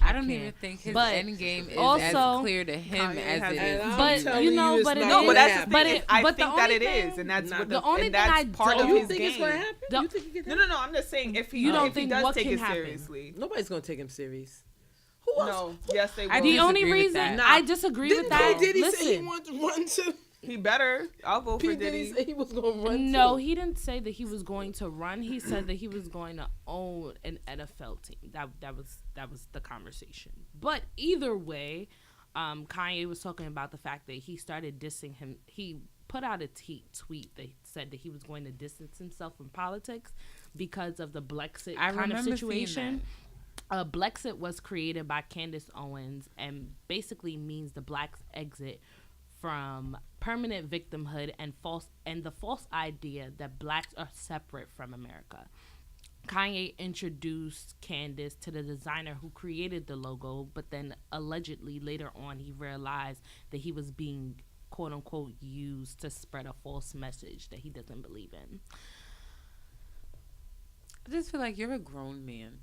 I don't even think his But end game is also, as clear to him Kanye as has it an is. end to But you. telling you know, you but it's it not No, but that's the but thing. it, I but think the that only it thing, is, and that's Not what the only and thing that's I part don't- of you his think game. it's gonna happen? The- You think it can No, happen? no, no. I'm just saying if he You don't if he think does what take can it happen? seriously. Nobody's gonna take him serious. Who else? No, yes, they will. I the disagree only with reason that. I disagree Didn't with that. P. Diddy say he Listen, wanted to run to? He better. I'll vote for P. Diddy Diddy. said he was gonna run. no, too. he didn't say that he was going to run. He said that he was going to own an NFL team. That was the conversation. But either way, Kanye was talking about the fact that he started dissing him. He put out a tweet that said that he was going to distance himself from politics because of the Blexit I kind of remember situation. Blexit was created by Candace Owens and basically means the blacks exit from permanent victimhood and the false idea that blacks are separate from America. Kanye introduced Candace to the designer who created the logo, but then allegedly later on he realized that he was being quote unquote used to spread a false message that he doesn't believe in. I just feel like you're a grown man.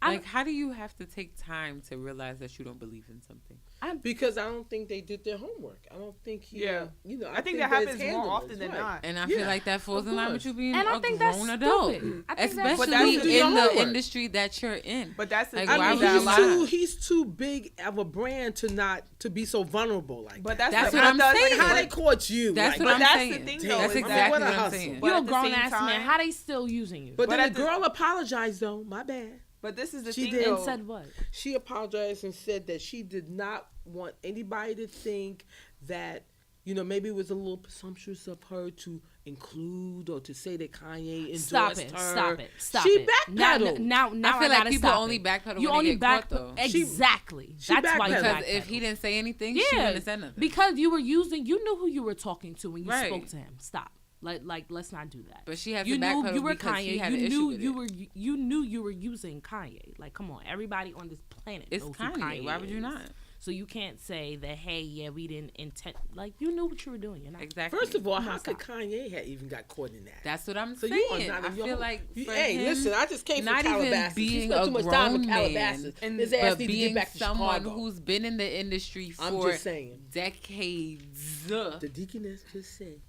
I'm- Like, how do you have to take time to realize that you don't believe in something? Because I don't think they did their homework. I don't think he. Yeah. I think that his happens more handlers, often than right. not. And I Yeah, feel like that falls of in line course. with you being And I a think that's grown adult. stupid. I think that's But Especially that's- Do your in the homework. industry that you're in. But that's the Like, thing. why I would mean, you that lie? he's too big of a brand to be so vulnerable like But that. that's what I'm saying. How they caught you? That's like, what I'm that's saying. the thing, Damn, though. That's is I mean, exactly what a what I'm hustle. saying. But You're a at the grown same ass man. time- How they still using you? But But then at the the- girl apologized though. My bad. But this is the She thing, did. though. And said what? She apologized and said that she did not want anybody to think that, maybe it was a little presumptuous of her to include or to say that Kanye endorsed Stop it! her. Stop it! Stop She it! backpedaled. Now, I feel like gotta people stop only it. backpedal You when only they get caught, though. Exactly. She That's why you backpedaled. Because if he backpedal. didn't say anything, she wouldn't have said nothing. because you knew who you were talking to when you Right. spoke to him. Stop. Like, let's not do that. But she had You to knew backpedal you were because Kanye. he had You an issue knew with it. you knew you were using Kanye. Like, come on, everybody on this planet It's knows who Kanye. Kanye Why would you is. not? So you can't say that. Hey, yeah, we didn't intend. Like, you knew what you were doing. You're not. Exactly. First of all, Oh how my could God. Kanye have even got caught in that? That's what I'm So saying. you are not I in your feel home. like for Hey, him, listen, I just came from not even Calabasas. He being spent a too much time in grown man, Calabasas. and- His ass but needs to being get back to someone Chicago. who's been in the industry I'm for just saying. decades. The Deaconist just said.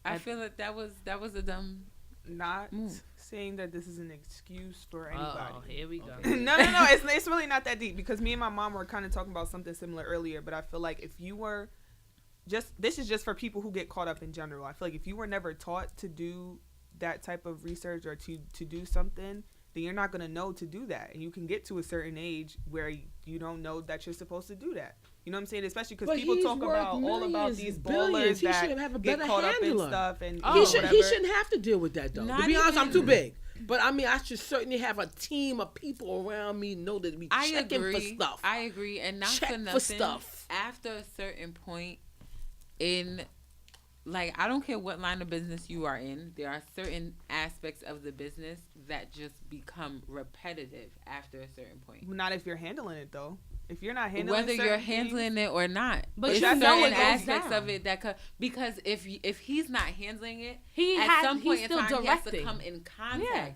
I feel like that was a dumb. Not Mm. saying that this is an excuse for anybody. Oh, here we go. No. It's really not that deep, because me and my mom were kind of talking about something similar earlier. But I feel like if you were this is just for people who get caught up in general. I feel like if you were never taught to do that type of research or to do something, then you're not going to know to do that. And you can get to a certain age where you don't know that you're supposed to do that. You know what I'm saying? Especially because But people he's talk worth about all about millions, these billions. ballers He that should have a get better caught up in handler. stuff. And Oh. He whatever. shouldn't have to deal with that though. Not To be honest, I'm even- too big. But I mean, I should certainly have a team of people around me know that we I checking agree. for stuff. I agree, and not Check for for nothing. stuff. After a certain point in, like, I don't care what line of business you are in, there are certain aspects of the business that just become repetitive after a certain point. Not if you're handling it, though. If you're not handling Whether you're certain handling it or not, But it's you certain know it goes aspects down. of it that because if he's not handling it, He at had. some point He's in still time he has to directing. come in contact Yes.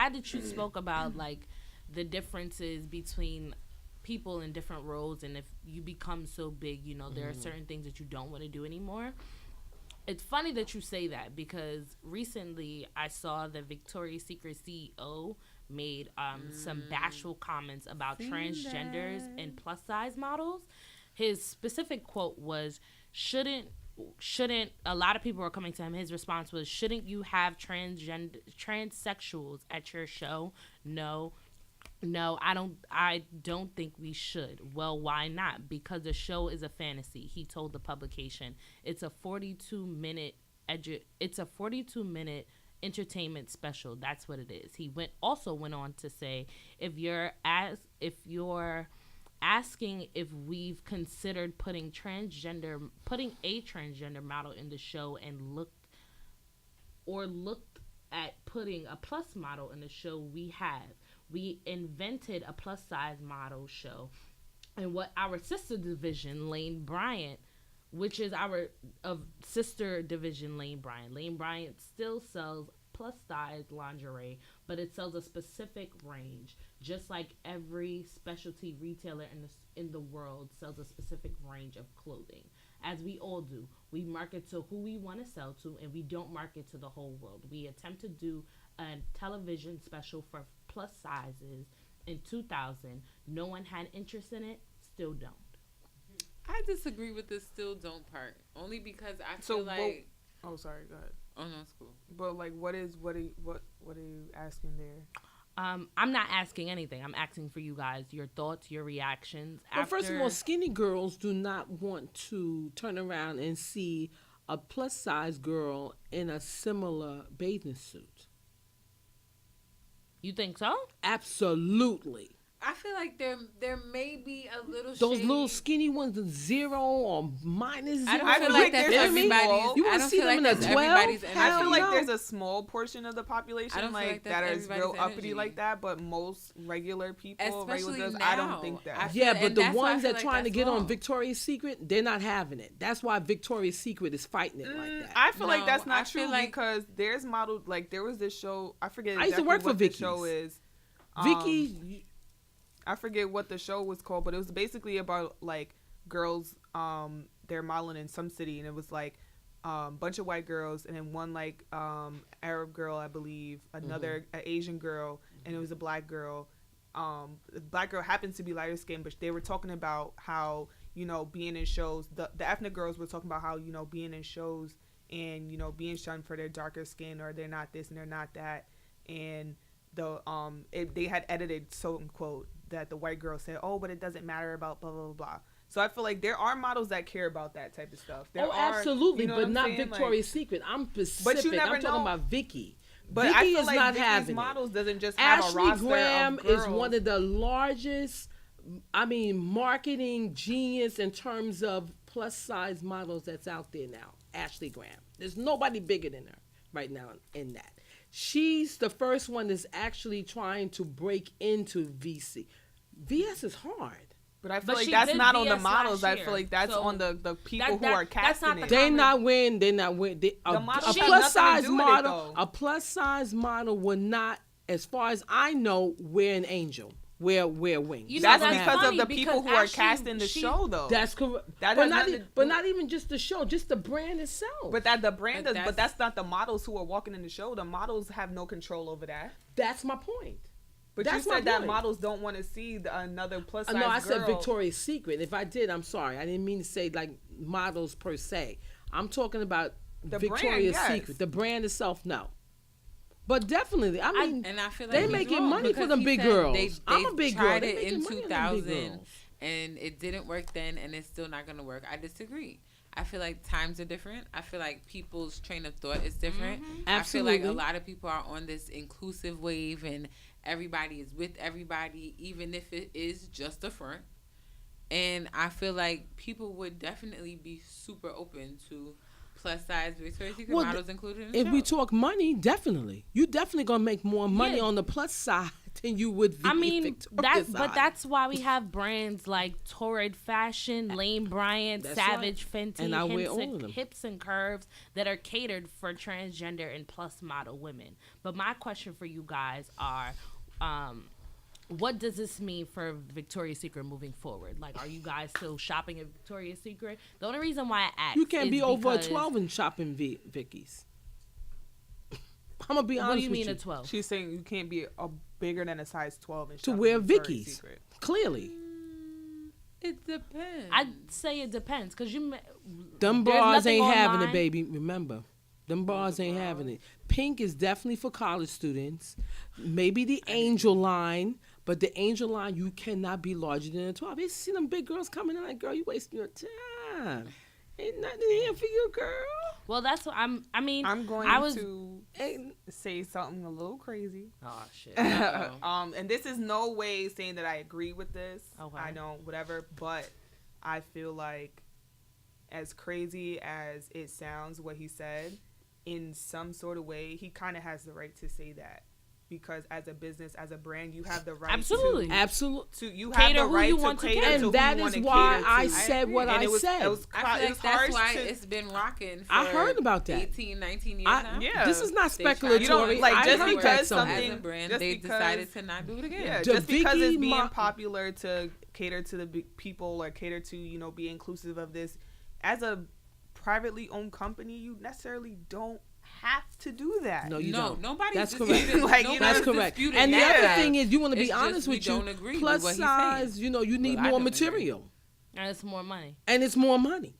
glad that you spoke about like the differences between people in different roles, and if you become so big, you know, there are certain things that you don't want to do anymore. It's funny that you say that, because recently I saw the Victoria's Secret CEO made some bashful comments about transgenders and plus size models. His specific quote was, shouldn't a lot of people were coming to him, his response was, shouldn't you have transsexuals at your show? No, I don't think we should. Well, why not? Because the show is a fantasy, he told the publication. It's a 42-minute entertainment special. That's what it is. He also went on to say, if you're asking if we've considered putting a transgender model in the show and looked at putting a plus model in the show, we have. We invented a plus size model show, and what our sister division, Lane Bryant, which is our sister division, Lane Bryant still sells plus size lingerie, but it sells a specific range, just like every specialty retailer in the world sells a specific range of clothing. As we all do, we market to who we want to sell to, and we don't market to the whole world. We attempt to do a television special for plus sizes in 2000. No one had interest in it, still don't. I disagree with the still don't part, only because I feel like... Oh, sorry, go ahead. Oh, no, it's cool. But, like, what are you asking there? I'm not asking anything. I'm asking for you guys, your thoughts, your reactions. Well, first of all, skinny girls do not want to turn around and see a plus size girl in a similar bathing suit. You think so? Absolutely. I feel like there may be a little those shade. Little skinny ones, the 0 or minus 0. I don't feel like that's everybody's. You want to see them in a 12? I feel like there's a small portion of the population that is real uppity like that, but most regular people, especially regular girls, now, I don't think that. Yeah, but the ones that trying to get on Victoria's Secret, they're not having it. That's why Victoria's Secret is fighting it like that. I feel like that's not true, because there's models, like there was this show, I forget exactly I used to work what for the Vicky's. show is. Vicky... I forget what the show was called, but it was basically about like girls, they're modeling in some city, and it was like bunch of white girls, and then one like Arab girl, I believe, another an Asian girl, and it was a black girl. The black girl happens to be lighter skinned, but they were talking about how, you know, being in shows, the ethnic girls were talking about how, you know, being in shows and, you know, being shunned for their darker skin, or they're not this and they're not that, and they had edited certain quote that the white girl said, oh, but it doesn't matter about blah blah blah. So I feel like there are models that care about that type of stuff. Absolutely, you know but not Victoria's Secret. I'm specific. But you never I'm talking about Vicky. But Vicky I feel is like not Vicky's having models it. doesn't just have Ashley a roster Graham of girls. is one of the largest, marketing genius in terms of plus size models that's out there now. Ashley Graham. There's nobody bigger than her right now in that. She's the first one that's actually trying to break into VC. VS is hard. But I feel like that's not on the models. I feel like that's on the people who are casting it. They're not wearing. A plus size model. A plus size model will not, as far as I know, wear an angel. Wear wings. That's because of the people who are casting the show, though. That's correct. But not even just the show, just the brand itself. But the brand does. But that's not the models who are walking in the show. The models have no control over that. That's my point. But you said that models don't want to see another plus size girl. No, I said Victoria's Secret. If I did, I'm sorry. I didn't mean to say like models per se. I'm talking about the Victoria's Secret. The brand itself, no. But definitely, I mean, and I feel like they making money for them big girls. I'm a big girl. They tried it in 2000, and it didn't work then, and it's still not going to work. I disagree. I feel like times are different. I feel like people's train of thought is different. Absolutely. I feel like a lot of people are on this inclusive wave, and everybody is with everybody, even if it is just a front. And I feel like people would definitely be super open to plus size Victoria's Secret models included in the show. If we talk money, definitely. You definitely gonna make more money on the plus side than you would but that's why we have brands like Torrid Fashion, Lane Bryant, Savage Fenty, Hips and Curves that are catered for transgender and plus model women. But my question for you guys are, what does this mean for Victoria's Secret moving forward? Like, are you guys still shopping at Victoria's Secret? The only reason why I asked, You can't is be over a because- 12 and shopping Vicky's. I'm gonna be honest. What do you with mean you. a 12? She's saying you can't be bigger than a size 12 and To shop wear at Victoria's Vicky's. Secret. Clearly, It depends. I'd say it depends because them there's bras nothing ain't having it, online. baby. Remember, them bras ain't having it. Pink is definitely for college students. Maybe the Angel line, but the Angel line you cannot be larger than a 12. You see them big girls coming in like, girl, you wasting your time. Ain't nothing here for you, girl. Well, that's what I'm going I was to say something a little crazy. oh shit. And this is no way saying that I agree with this. Okay. I don't, whatever, but I feel like as crazy as it sounds what he said, in some sort of way, he kind of has the right to say that. Because as a business, as a brand, you have the right Absolutely. Absolutely. you Cater have the who right you to want to cater cater to And who that you is want to why cater I to. said what And I it was, said. It was, I feel it was like that's hard why to, it's been rocking for I heard about that. 18, 19 years I- now. yeah. This is not They tried- speculatory. You don't, like, I just heard because that something- somewhere. As a brand, just they because- decided to not do it again. yeah, The just because Vicky it's being mo- popular to cater to the big people or cater to, you know, be inclusive of this. As a privately owned company, you necessarily don't have to do that. No, you don't. Nobody's That's disputing- correct. Like, you know, That's nobody's correct. disputing And the that. other thing is, you want to be It's just honest we with you. don't agree with Plus what he's size, saying. you know, you need Well, I more don't agree. material, And it's more money. and it's more money.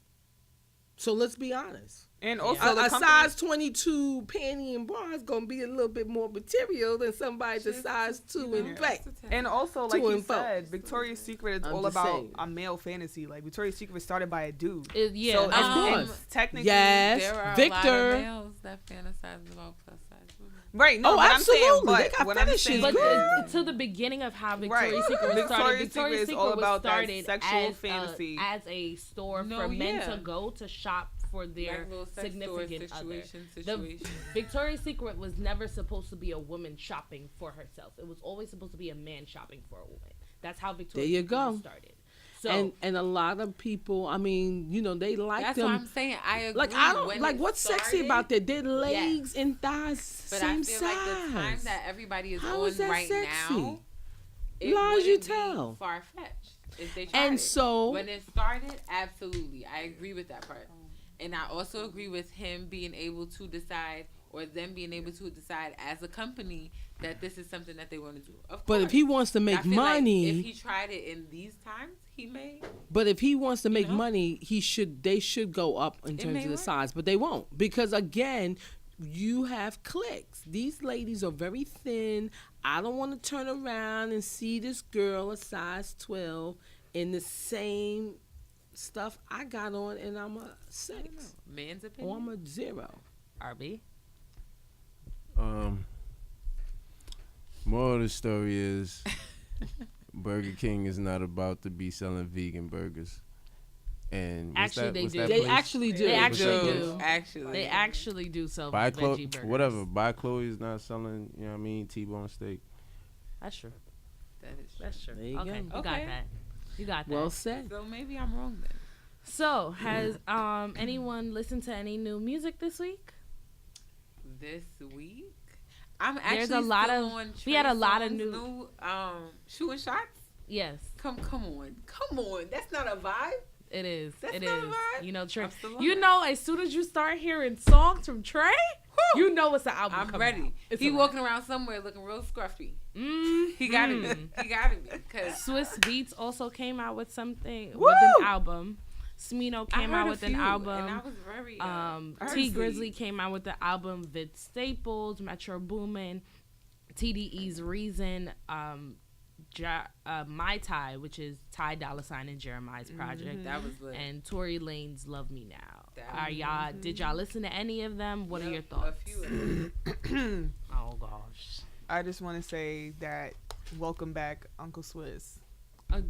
So let's be honest. And also, A the company, size 22 panty and bra is gonna be a little bit more material than somebody's a Just- size 2 you know, and black. and also, like Two you and four. said, Victoria's Secret is I'm all just about saying. a male fantasy. Like, Victoria's Secret was started by a dude. Yeah. So, Of and course. technically, Yes. There are a Victor. lot of males that fantasize about plus size women. right? No, Oh, but absolutely. I'm saying, They but got what I'm fetishes, saying, But girl. to the beginning of how Victoria's Right. Secret was started, Victoria's Victoria's Secret is Secret all was about that started sexual as fantasy. as a store No, for men yeah. to go to shop for their Like little sex store significant other. situation. The Victoria's Secret was never supposed to be a woman shopping for herself. It was always supposed to be a man shopping for a woman. That's how Victoria's There you Secret go. was started. So And a lot of people, I mean, you know, they like That's them. what I'm saying. I agree. Like I don't when like it what's sexy started, about that. Their legs and thighs But same I feel like the time size. that everybody is How on is that right sexy? now, Lie as you tell. Far fetched if they tried And it. so When it started, absolutely, I agree with that part, and I also agree with him being able to decide, or them being able to decide as a company that this is something that they want to do. Of but course. if he wants to I make feel like money, if he tried it in these times, he may. but if he wants to make know? money, they should go up in terms may of the work. size, but they won't because again, you have clicks. These ladies are very thin. I don't want to turn around and see this girl a size 12 in the same stuff I got on, and I'm a 6 Man's or opinion. I'm a 0. RB. Moral of the story is Burger King is not about to be selling vegan burgers. And what's Actually, that, they what's do. that They place? actually do. They actually What's do. up? Actually, They actually do sell Buy veggie burgers. whatever. Buy Chloe's not selling, you know what I mean, T-bone steak. That's true. That is true. That's true. There you Okay, go. you got Okay. that. You got that. Well said. So maybe I'm wrong then. So, has anyone listened to any new music this week? This week, I'm actually There's a lot still of- on we had a lot of Trey new- Songz shooting shots. Yes, Come on. That's not a vibe. it is. That's It not is. a vibe. You know, Trey. I'm still on You that. know, as soon as you start hearing songs from Trey, you know it's an album. I'm coming ready. out. It's He a walking around somewhere looking real scruffy. Mm, He gotta be. He gotta be. Cause Swiss Beats also came out with something Woo! with an album. Smino I came heard out a with an few, album. and I was very. I heard T some. Grizzly came out with the album Vince Staples, Metro Boomin, TDE's Reason, My Tai, which is Ty Dolla $ign and Jeremiah's project, that was lit. and Tory Lane's Love Me Now. That Did y'all listen to any of them? What are your A thoughts? few of them. Oh gosh. I just want to say that welcome back, Uncle Swiss.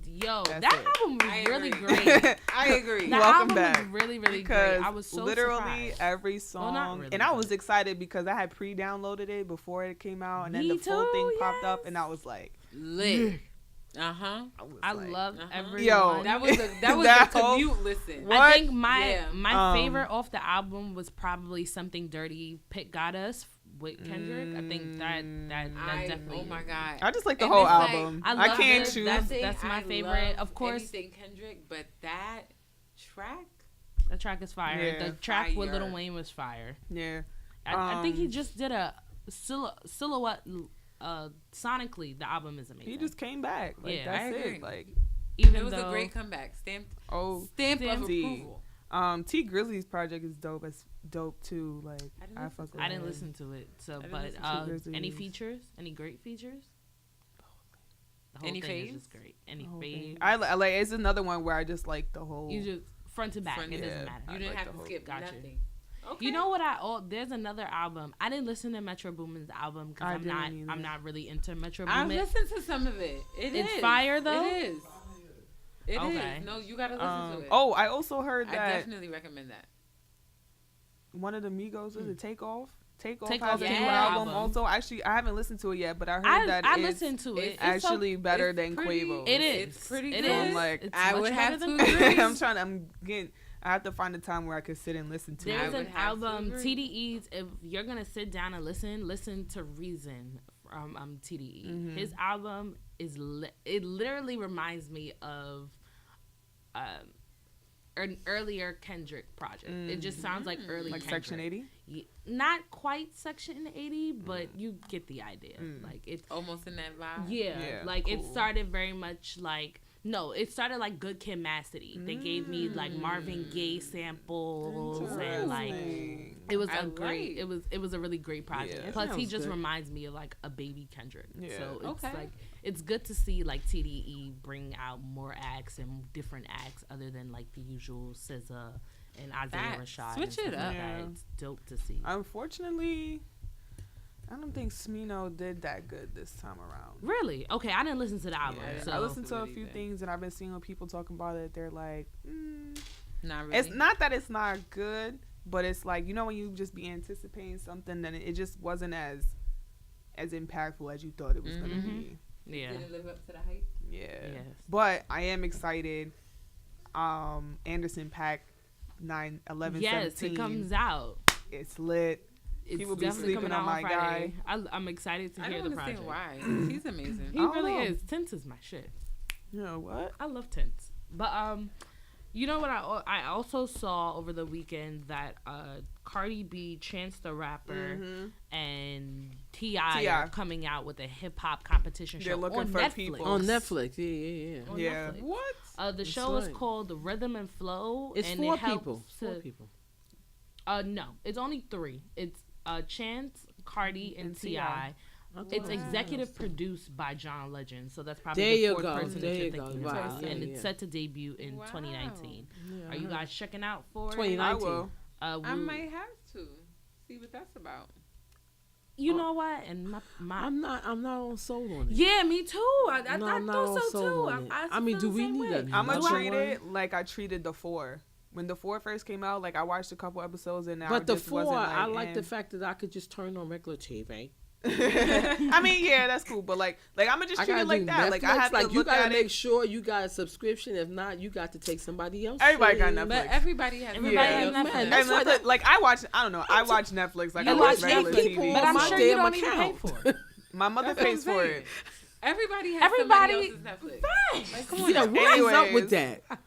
Yo, That's that it. album was I really agree. great. I agree. That Welcome album back. was really, really Because great. I was so literally surprised. every Well, song, not really, and I but- was excited because I had pre-downloaded it before it came out, and then Me the full too, thing popped yes. up, and I was like, Lit. Uh-huh. I like, love Uh-huh. every Yo, one. That was a That a whole- commute listen. What? I think my Yeah. my Um, favorite off the album was probably Something Dirty Pitt Got Us with Kendrick. I think that definitely. Oh my god! I just like the And whole it's like, album. I I love can't it. choose. That's my favorite. Of course, anything Kendrick, but that track. the track is fire. Yeah. The track with Fire. Lil Wayne was fire. Yeah. I think he just did a silhouette. Sonically, the album is amazing. He just came back. Like, Yeah, that's I agree. it. Like, even It was though a great comeback. Stamp oh, of Stamped. approval. T Grizzly's project is dope too. Like, I fuck with I didn't him. listen to it. So, didn't but listen to Grizzlies. any features? Any great features? The whole Any thing is faves? just great. Any The whole faves? thing. I like. It's another one where I just like the whole. You just front to back. Front- It yeah. doesn't matter. You I didn't like have the to whole- skip Gotcha. nothing. Okay. You know what? There's another album. I didn't listen to Metro Boomin's album because I I'm not. didn't either. I'm not really into Metro I Boomin. listened to some of it. It's fire, though? It is. It Okay. is. No, you gotta listen to it. Oh, I also heard I that definitely recommend that. one of the Migos was it Takeoff. Takeoff Takeoff has a new came album. out. Also, actually, I haven't listened to it yet, but I heard that I it's listened to it. it's It's so- actually better it's than pretty- Quavo. It is. It's pretty It good. is. Like, It's I much would better have than to Quavo. agree. I'm getting. I have to find a time where I could sit and listen to There's it. would an have to album, agree. TDE's. If you're gonna sit down and listen to Reason from TDE. Mhm. His album is it literally reminds me of an earlier Kendrick project. It just sounds like early Like Kendrick. Section 80. Not quite Section 80, but you get the idea. Like it's Almost in that vibe. Yeah, like it cool. started very much like. No, it started like Good Kid, Mad City. They gave me like Marvin Gaye samples and like it was I a great. like. It was a really great project. Yeah. Plus, he Sounds just good. reminds me of like a baby Kendrick. Yeah. So it's Okay. like it's good to see like TDE bring out more acts and different acts other than like the usual SZA and Isaiah Facts. Rashad. Switch and it stuff like up. that. Yeah. It's dope to see. Unfortunately, I don't think Smino did that good this time around. Really? Okay, I didn't listen to the album. Yeah. So I listened to a Really few good. things, and I've been seeing people talking about it. They're like, Not really. it's not that it's not good, but it's like, you know, when you just be anticipating something, then it just wasn't as impactful as you thought it was gonna be. yeah. Did it live up to the hype? Yeah. Yes. But I am excited. Anderson .Paak 9/11/17. Yes, it comes out. It's lit. It's People be definitely sleeping coming on out my Friday. I'm excited to I hear don't the understand project. why. He's amazing. He I don't really know. is. Tints is my shit. You know what? I love Tints. But you know what I also saw over the weekend that Cardi B, Chance the Rapper, and T.I. are coming out with a hip hop competition They're show looking on for Netflix. people. On Netflix, yeah. On Yeah. Netflix. What? The show is called The Rhythm and Flow. It's and four it helps people. to- Four people. No, it's only 3. It's Chance, Cardi, and And T.I. Okay. It's executive produced by John Legend, so that's probably There the you fourth go. person There that you're you go. thinking Wow. about, Yeah, and yeah. it's set to debut in Wow. 2019. Yeah, Are you guys checking out for it? 2019. I will. I we- might have to see what that's about. You know what? And my I'm not on sold on it. yeah, me too. I No, thought I'm not so sold too. on it. I I mean, feel do the we same need way. a I'm gonna another treat one? it like I treated the 4. When the 4 first came out, like I watched a couple episodes and But the just 4, wasn't I like eh. the fact that I could just turn on regular TV. I mean, yeah, that's cool, but like I'm gonna just treat it like that. Like I have to you look gotta at make it. sure you got a subscription. If not, you got to take somebody else. Everybody got Netflix. But everybody has Everybody has Netflix. Man, And that's why like I watch, I don't know, I watch Netflix like I You watch watch regular 8 people TV. But I'm my sure you damn don't even pay account. for it. My mother pays for it. Everybody has Everybody- somebody else's Netflix. Like, come on. Yeah, now. what is up with Anyways. that?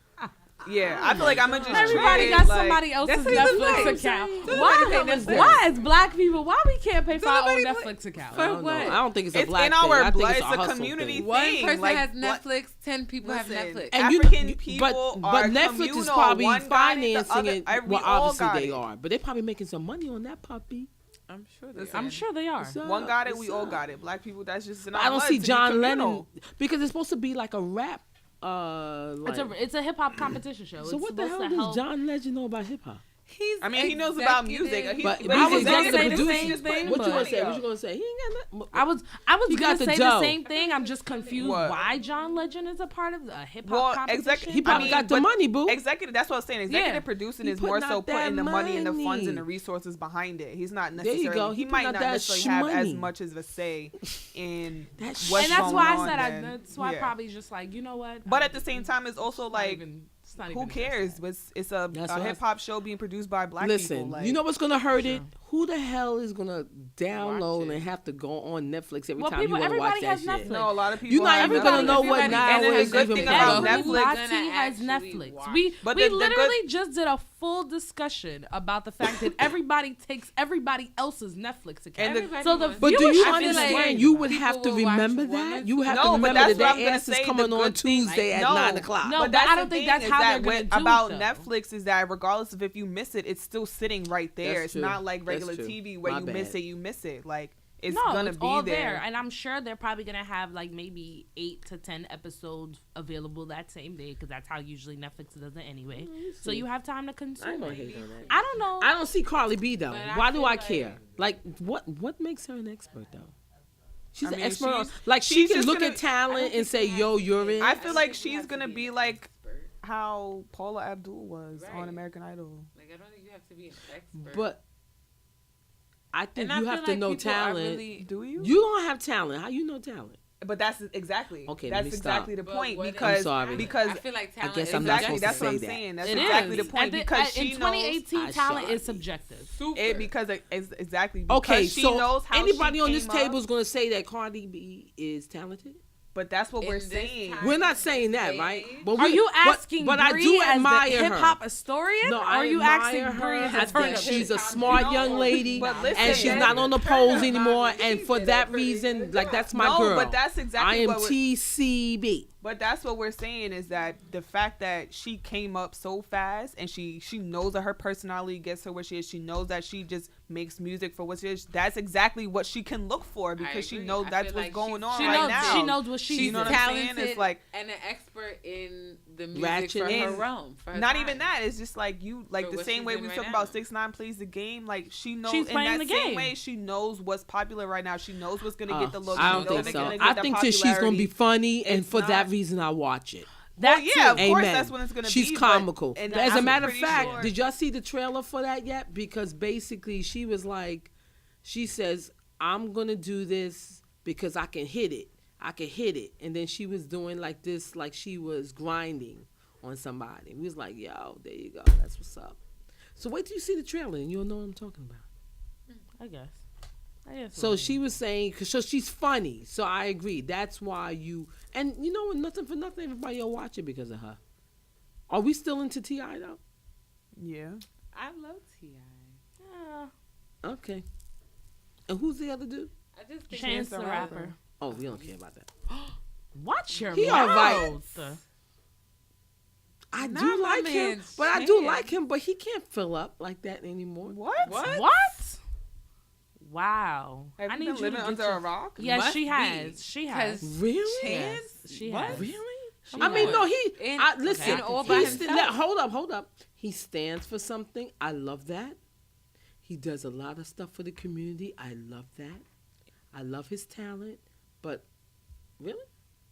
Yeah, I feel like I'm gonna just Everybody treat it got like, somebody else's That's what Netflix I'm account. saying. Why? Somebody pay Netflix. Why as black people? Why we can't pay for our own Somebody Netflix account? For I don't know. what? I don't think it's a It's black in thing. our I think blood. it's It's a hustle community thing. One thing. person Like, has what- Netflix, 10 people have Listen, Netflix. And African you, people but are Netflix communal. is probably One got it, the financing other- it. we Well, all obviously got they it. are, but they're probably making some money on that puppy. I'm sure they Listen, are. I'm sure they are. So- One got it, we What's all up? got it. Black people, that's just in But our I don't blood see to be John Lennon communal. because it's supposed to be like a rap. Like, It's a hip hop competition show. so It's what the hell supposed to does help- John Legend know about hip hop? He's I mean, he knows about music. executive. But But he's I was executive gonna say the producer. same thing, What you gonna but- say? What you gonna say? He ain't got nothing. I was He gonna got the say dough. the same thing. I'm just confused What? why John Legend is a part of a hip Well, hop competition. He probably got the but money, boo. Executive, that's what I was saying. Executive Yeah. producing He is more putting so out that putting the money and the funds money. and the resources behind it. He's not There you necessarily. go. He He might putting out not that necessarily have as shmoney. much of a say in That what's and that's going why on I said then. that's why Yeah. I probably just like, you know what? But at the same time, it's also Not like, even- it's not who even cares? addressed. It's a That's what I- hip hop show being produced by black Listen, people. Like, you know what's gonna hurt it? Who the hell is gonna download and have to go on Netflix every time you want to watch everybody that has shit? Netflix. No, a lot of people. You're not have even gonna Netflix. know what Everybody- now and then is the good even thing about about Everybody Netflix. has actually Netflix. watch. But We the good- literally just did a full discussion about the fact that everybody takes everybody else's Netflix account. And the- So the But do you viewership is understand? great. You would People have to will watch remember one or that. You have No, to but remember that's that what I'm their gonna ass is say. coming The on good thing- Tuesday at No. 9 o'clock. No, but but that's I the don't think thing that's is how that they're gonna with- do about it, though. Netflix is that regardless of if you miss it, it's still sitting right there. That's It's true. not like That's regular true. TV where My you bad. miss it, you miss it. Like it's No, gonna it's be all there. and I'm sure they're probably gonna have like maybe 8 to 10 episodes available that same day because that's how usually Netflix does it anyway. So you have time to I consume ain't gonna it. hate on that. I don't know. I don't see Carly B though. But I Why do feel I like- care? Like what makes her an expert though? She's I an mean, expert. on- she's- like she she's can just look gonna- at talent and say, "Yo, you're in." I feel don't like think you she's have to gonna be be an like expert. how Paula Abdul was on Right. American Idol. Like I don't think you have to be an expert. But I think And I you feel have to like know people are talent. really- Do you? You don't have talent. How you know talent? But that's exactly. Okay, let that's me exactly stop. the But point what because I'm sorry. because I feel like talent guess is I'm not exactly supposed that's to what I'm say that. saying. That's It exactly is. the point At the- because in she knows 2018, I talent shot is you. subjective. super. it because it's exactly because Okay, she so knows how anybody she on this came table up, is going to say that Cardi B is talented? but that's what In we're this saying. time- We're not saying that, right? But Are we- you but- asking but I Bri do as admire the her. hip hop historian? No, or I are you admire asking Bri her. as I her think she's a smart No, young lady, but listen, and she's man. not on the polls anymore. And for that reason, like that's my No, girl. but that's exactly I am what we're- TCB. But that's what we're saying is that the fact that she came up so fast and she knows that her personality gets her where she is. She knows that she just makes music for what she is. That's exactly what she can look for because she agree. knows I that's feel what's like going on She right knows. now. She knows what She's she's You know what doing. I'm saying? talented It's like- and an expert in the music Ratchet for her and realm. For her Not time. even that. It's just like you like For the what same she's way in we right talk now. about 6ix9ine plays the game. Like she knows She's in playing that the same game. way she knows what's popular right now. She knows what's gonna get the look. I She don't knows think what's so. gonna get I the think that she's gonna be popularity. funny, and It's for that not- reason, I watch it. Well, That yeah, of too. course, Amen. that's what it's gonna She's be. but- comical. and As a I'm matter of pretty fact, sure- did y'all see the trailer for that yet? Because basically, she was like, she says, "I'm gonna do this because I can hit it. I can hit it." And then she was doing like this, like she was grinding on somebody. We was like, "Yo, there you go. That's what's up." So wait till you see the trailer, and you'll know what I'm talking about. I guess. So she was saying, so she's funny. So I agree. That's why and you know, nothing for nothing, everybody will watch it because of her. Are we still into T.I. though? Yeah. I love T.I. Okay. And who's the other dude? I just think Chance the the Rapper. Rapper. Oh, we don't care about that. Watch your He mouth. alright. I Not do my like him, man but I do Chance. like him, but he can't fill up like that anymore. What? What? Wow. Have I you need been you living to under get a rock? Yes, Must she be. has. She has. 'Cause Really? Chance? Yes, she What? has. Really? She I mean, has. no, he. And- Listen, and all by he's- himself. hold up. He stands for something. I love that. He does a lot of stuff for the community. I love that. I love his talent. But really,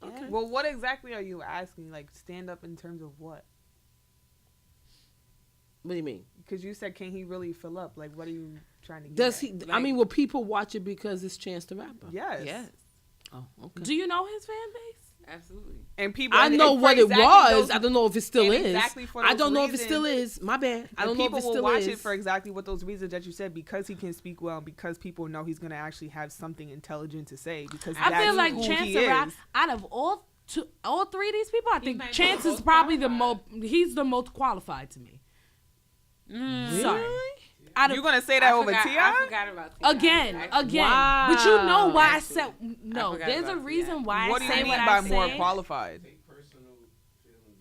okay. Well, what exactly are you asking? Like, stand up in terms of what? What do you mean? Because you said, can he really fill up? Like, what are you trying to get Does at? he? I mean, will people watch it because it's Chance the Rapper? Yes. Yes, Oh, okay. Do you know his fan base? absolutely. And people. I and know for what it exactly was. those- I don't know if it still and is. exactly for I those don't know if it reasons- still is. My bad. I don't know if people it will still watch is. it for exactly what those reasons that you said, because he can speak well, and because people know he's gonna actually have something intelligent to say. Because I that's feel like who Chance he the is. Rapper, out of all three of these people, I think might be Chance the is most probably the qualified. most. He's the most qualified to me. Sorry. Out of, You're gonna say that over I T.I.? forgot about T.I. again. Actually. But you know why I Actually, said no. forgot There's a about reason T.I. why What I do say you mean what by I more say. qualified?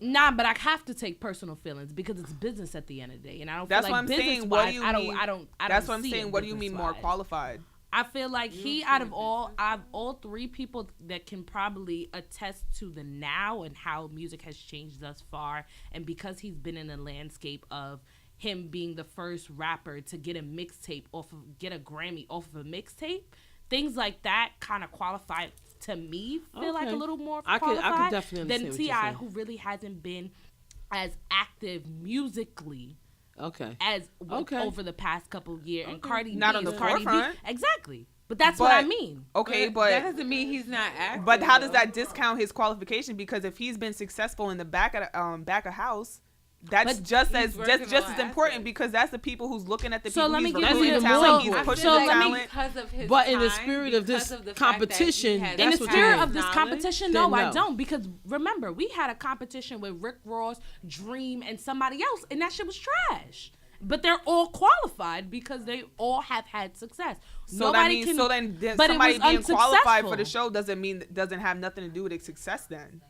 Nah, but I have to take personal feelings because it's business at the end of the day, and I don't That's feel what like I'm saying. What do you mean? I don't. That's what I'm see it saying. What do you mean more business-wise. qualified? I feel like he, out of all three people that can probably attest to the now and how music has changed thus far, and because he's been in the landscape of him being the first rapper to get a mixtape get a Grammy off of a mixtape, things like that kind of qualify to me. Feel like a Okay. little more I could qualified definitely than understand what you're T.I., saying. who really hasn't been as active musically Okay. as Okay. over the past couple of years. And Cardi Not B on the is Cardi forefront. B. Exactly. But that's what I But- mean. Okay, that but doesn't mean he's not active. how does though. that discount his qualification? Because if he's been successful in the back of house, That's But just he's as working just on as important assets. because that's the people who's looking at the So people let me he's give recruiting you- the That's even talent. more He's important. pushing So the let me- talent. because of his But in the time, spirit of because this the fact that he competition, has In the that's what spirit you of this knowledge, competition, Then no, I no. don't. Because remember, we had a competition with Rick Ross, Dream, and somebody else, and that shit was trash. But they're all qualified because they all have had success. So that means then but it somebody was being qualified for unsuccessful. the show doesn't have nothing to do with its success then.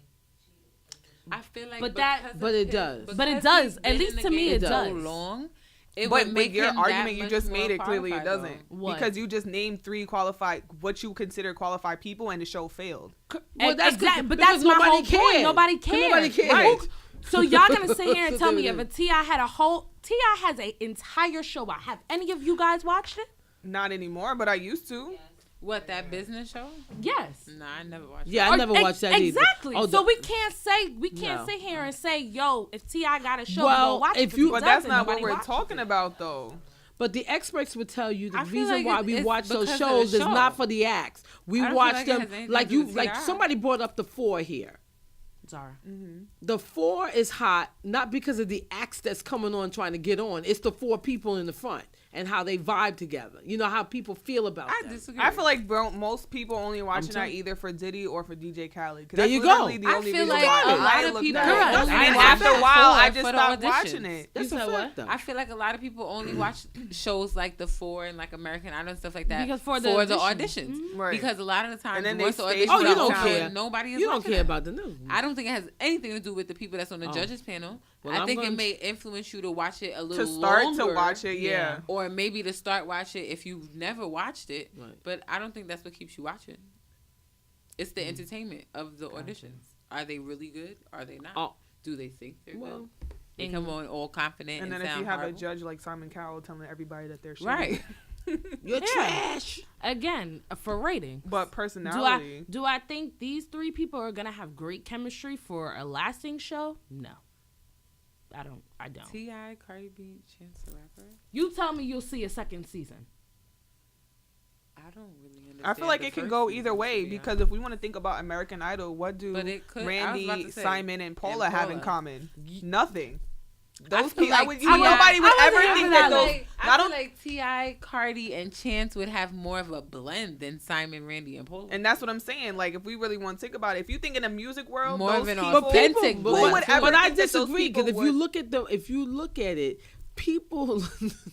I feel like, But that- because but of it his- does. because But it he's does. At been least in the to me, game it so does. long, it But would make your him argument that you much just more made it clearly it qualified, doesn't. though. What? Because you just named 3 qualified what you consider qualified people and the show failed. Well, that's exactly. But because that's my nobody whole point. cared. Nobody Because cared. nobody cared. Right. So y'all gonna sit here and So tell me there if it a T.I. had a whole T.I. has an entire show out. Have any of you guys watched it? Not anymore, but I used to. What, that business show? Yes. Nah, I never watched Yeah, I never watched that either. Exactly. Oh, So we can't No. sit here and say, yo, if T.I. got a show, Well, go watch it. if 'cause you- he But that's doesn't. not what Nobody we're watches talking it. about though. But the experts would tell you the I feel reason like why we it's watch those because of the shows is show. not for the acts. We I don't feel watch like it them has anything like to you do with like TI. somebody brought up the 4 here. Zara. The 4 is hot not because of the acts that's coming on trying to get on. It's the 4 people in the front and how they vibe together. You know how people feel about I them. disagree. I feel like most people only watching that telling- either for Diddy or for DJ Khaled. 'Cause There that's you go. literally the I only feel reason like why a I lot of looked people at it. Correct. And only after a watch while, it I for just the stopped auditions. watching it. That's You a said fact, what? though. I feel like a lot of people only watch shows like The 4 and like American Idol and stuff like that Because for the auditions. auditions. Right. Because a lot of the And times then they once the stage auditions Oh, you are don't over, care. nobody is You don't watching care it. about the news. I don't think it has anything to do with the people that's on the judges panel. Well, I I'm think it going may influence you to watch it a little To start longer, to watch it, yeah. or maybe to start watch it if you've never watched it. Right. But I don't think that's what keeps you watching. It's the entertainment of the auditions. Are they really good? Are they not? Oh. Do they think they're Well, good? They come on all confident And and, then if sound you have horrible. a judge like Simon Cowell telling everybody that they're shitty. Right. you're Yeah. trash. Again, for rating. But personality. Do I think these 3 people are gonna have great chemistry for a lasting show? No. I don't. T.I., Cardi B, Chance the Rapper. You tell me you'll see a second season. I don't really understand. I feel like the it can first go season, either to way be because honest. if we want to think about American Idol, what do But it could- I was Randy, about to say, Simon, and Paula have in Paula. common? Nothing. Those feel people, like nobody I would wasn't ever here think for that that. those. Like, I not feel on- like T.I., Cardi, and Chance would have more of a blend than Simon, Randy, and Paula. And that's what I'm saying. Like, if we really want to think about it, if you think in the music world, More those of an people, authentic who blend. would But ever But I think that those disagree because people if you would- look at it, people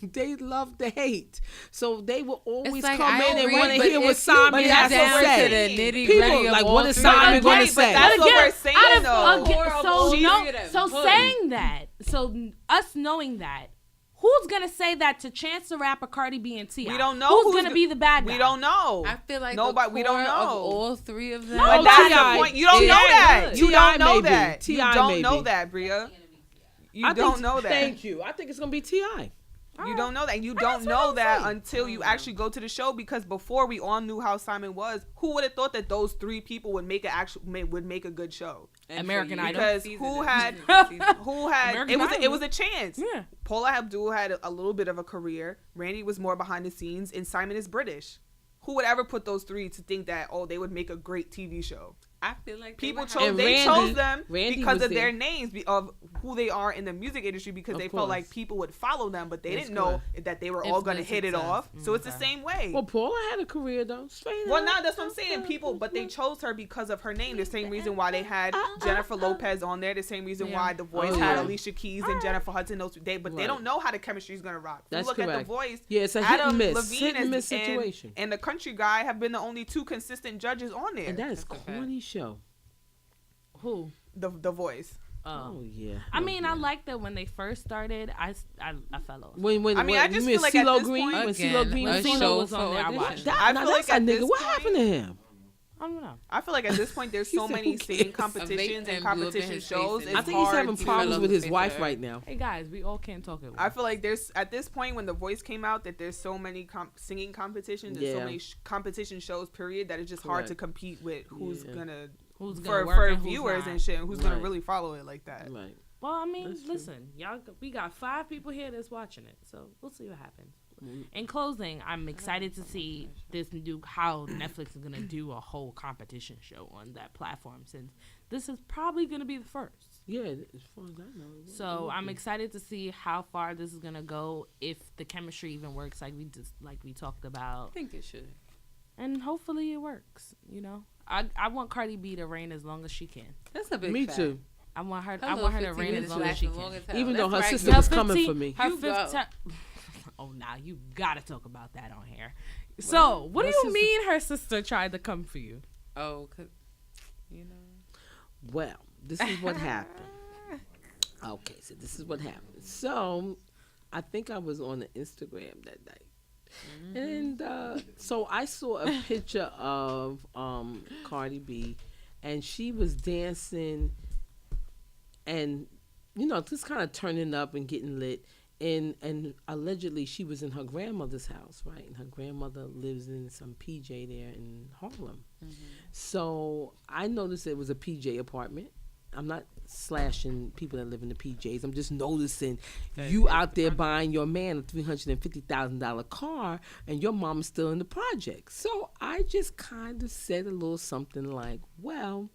they love to hate, so they will always like, come I in and agree, want to but hear what if you Simon get has to down say. to the nitty-gritty People of like, all what is three Simon of going them- to but say? that's what we're saying, out of, though. so She- no, Three of them. so Pudding. saying that, so us knowing that, who's gonna say that to Chance the Rapper, Cardi B, and T.I.? We don't know who's gonna be the bad guy. We don't know. I feel like nobody. the We don't core of know. all 3 of them. No, But Oh, that's T.I. the point. You don't is know that. good. You T.I. don't know maybe. that. You T.I. don't know maybe. that, Bria. You I don't think- know that. Thank you. I think it's gonna be T.I. You don't know that. You That's don't what know I'm that saying. until you actually go to the show. Because before we all knew how Simon was, who would have thought that those 3 people would make would make a good show? And American for you, Idol. Because season who it. had Season. who had American it Idol. was a chance. Yeah. Paula Abdul had a little bit of a career. Randy was more behind the scenes, and Simon is British. Who would ever put those 3 to think that they would make a great TV show? I feel like People chose. chose And they Randy- chose them Randy because was of their there. names of who they are in the music industry because Of they felt like course. people would follow them, but they That's didn't know that they were all going to Influence hit it success. off. So it's the Okay. same way. Well, Paula had a career though. Straight Well, up. now that's what I'm saying. People, but they chose her because of her name. The same reason why they had Jennifer Lopez on there. The same reason why The Voice Oh, had yeah. Alicia Keys and Jennifer Hudson. But they Right. don't know how the chemistry is gonna rock. If That's you look correct. at The Voice. Yeah, it's a hit Adam and miss. Levine Hit and is- miss situation. and the country guy have been the only 2 consistent judges on there. And that is That's a fact. corny show. Who? The Voice. Oh yeah. I mean, I yeah. liked that when they first started. I fell off. When I mean, I you just mean feel like at CeeLo this Green point- when Again, CeeLo Green a was CeeLo on show was on for there, I auditions. watched. that, I now feel that's like a at nigga. this What point- happened to him? I don't know. I feel like at this point there's He so said, many "Who singing cares?" competitions A vape and pen blew up in competition his shows. face It's I think he's hard having to- problems fell with off his the wife face right now. Hey guys, we all can't talk at once. I feel like there's at this point when The Voice came out that there's so many singing competitions and so Yeah. many competition shows period that it's just hard Correct. to compete with who's Yeah. gonna Who's gonna for work and who's viewers not. and shit and who's gonna Right. really follow it like that. Right. Well, I mean, That's true. listen, y'all, we got 5 people here that's watching it, so we'll see what happens. Mm. In closing, I'm excited to see this new how Netflix is gonna do a whole competition show on that platform, since this is probably gonna be the first. Yeah, as far as I know. So I'm excited to see how far this is gonna go, if the chemistry even works, like we talked I about, think it should. and hopefully it works. You know, I want Cardi B to reign as long as she can. That's a big Me fact. too. I want her Her to little reign 15 as long minutes as she lasts can. long as hell. Even though That's her right. sister was coming for me. Her You fifth go. Oh, now you gotta talk about that on here. So, what do Her you sister- mean her sister tried to come for you? Oh, cause you know. Well, this is what happened. Okay, so this is what happened. So, I think I was on the Instagram that night. And so I saw a picture of Cardi B, and she was dancing and, you know, just kind of turning up and getting lit. And allegedly she was in her grandmother's house, right? And her grandmother lives in some PJ there in Harlem. So I noticed it was a PJ apartment. I'm not slashing people that live in the PJs. I'm just noticing you out there buying your man a $350,000 car, and your mom is still in the project. So I just kind of said a little something like, "Well,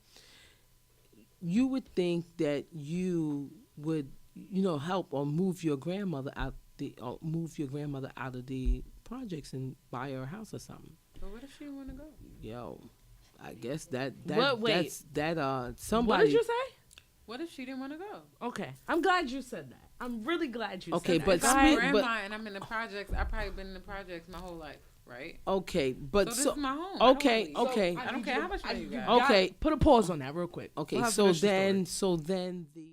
you would think that you would, you know, help or move your grandmother out of the projects and buy her a house or something." But what if she didn't want to go? Yo, I guess that What- wait. somebody. What did you say? What if she didn't want to go? Okay, I'm glad you said that. I'm really glad you Okay, said but that. If I'm a Smith- grandma but- and I'm in the projects, I've probably been in the projects my whole life, right? Okay, but So this so is my home. okay, I don't okay, I don't care how much money you got. Okay. Put a pause on that real quick. okay. We'll have to So finish the story. then the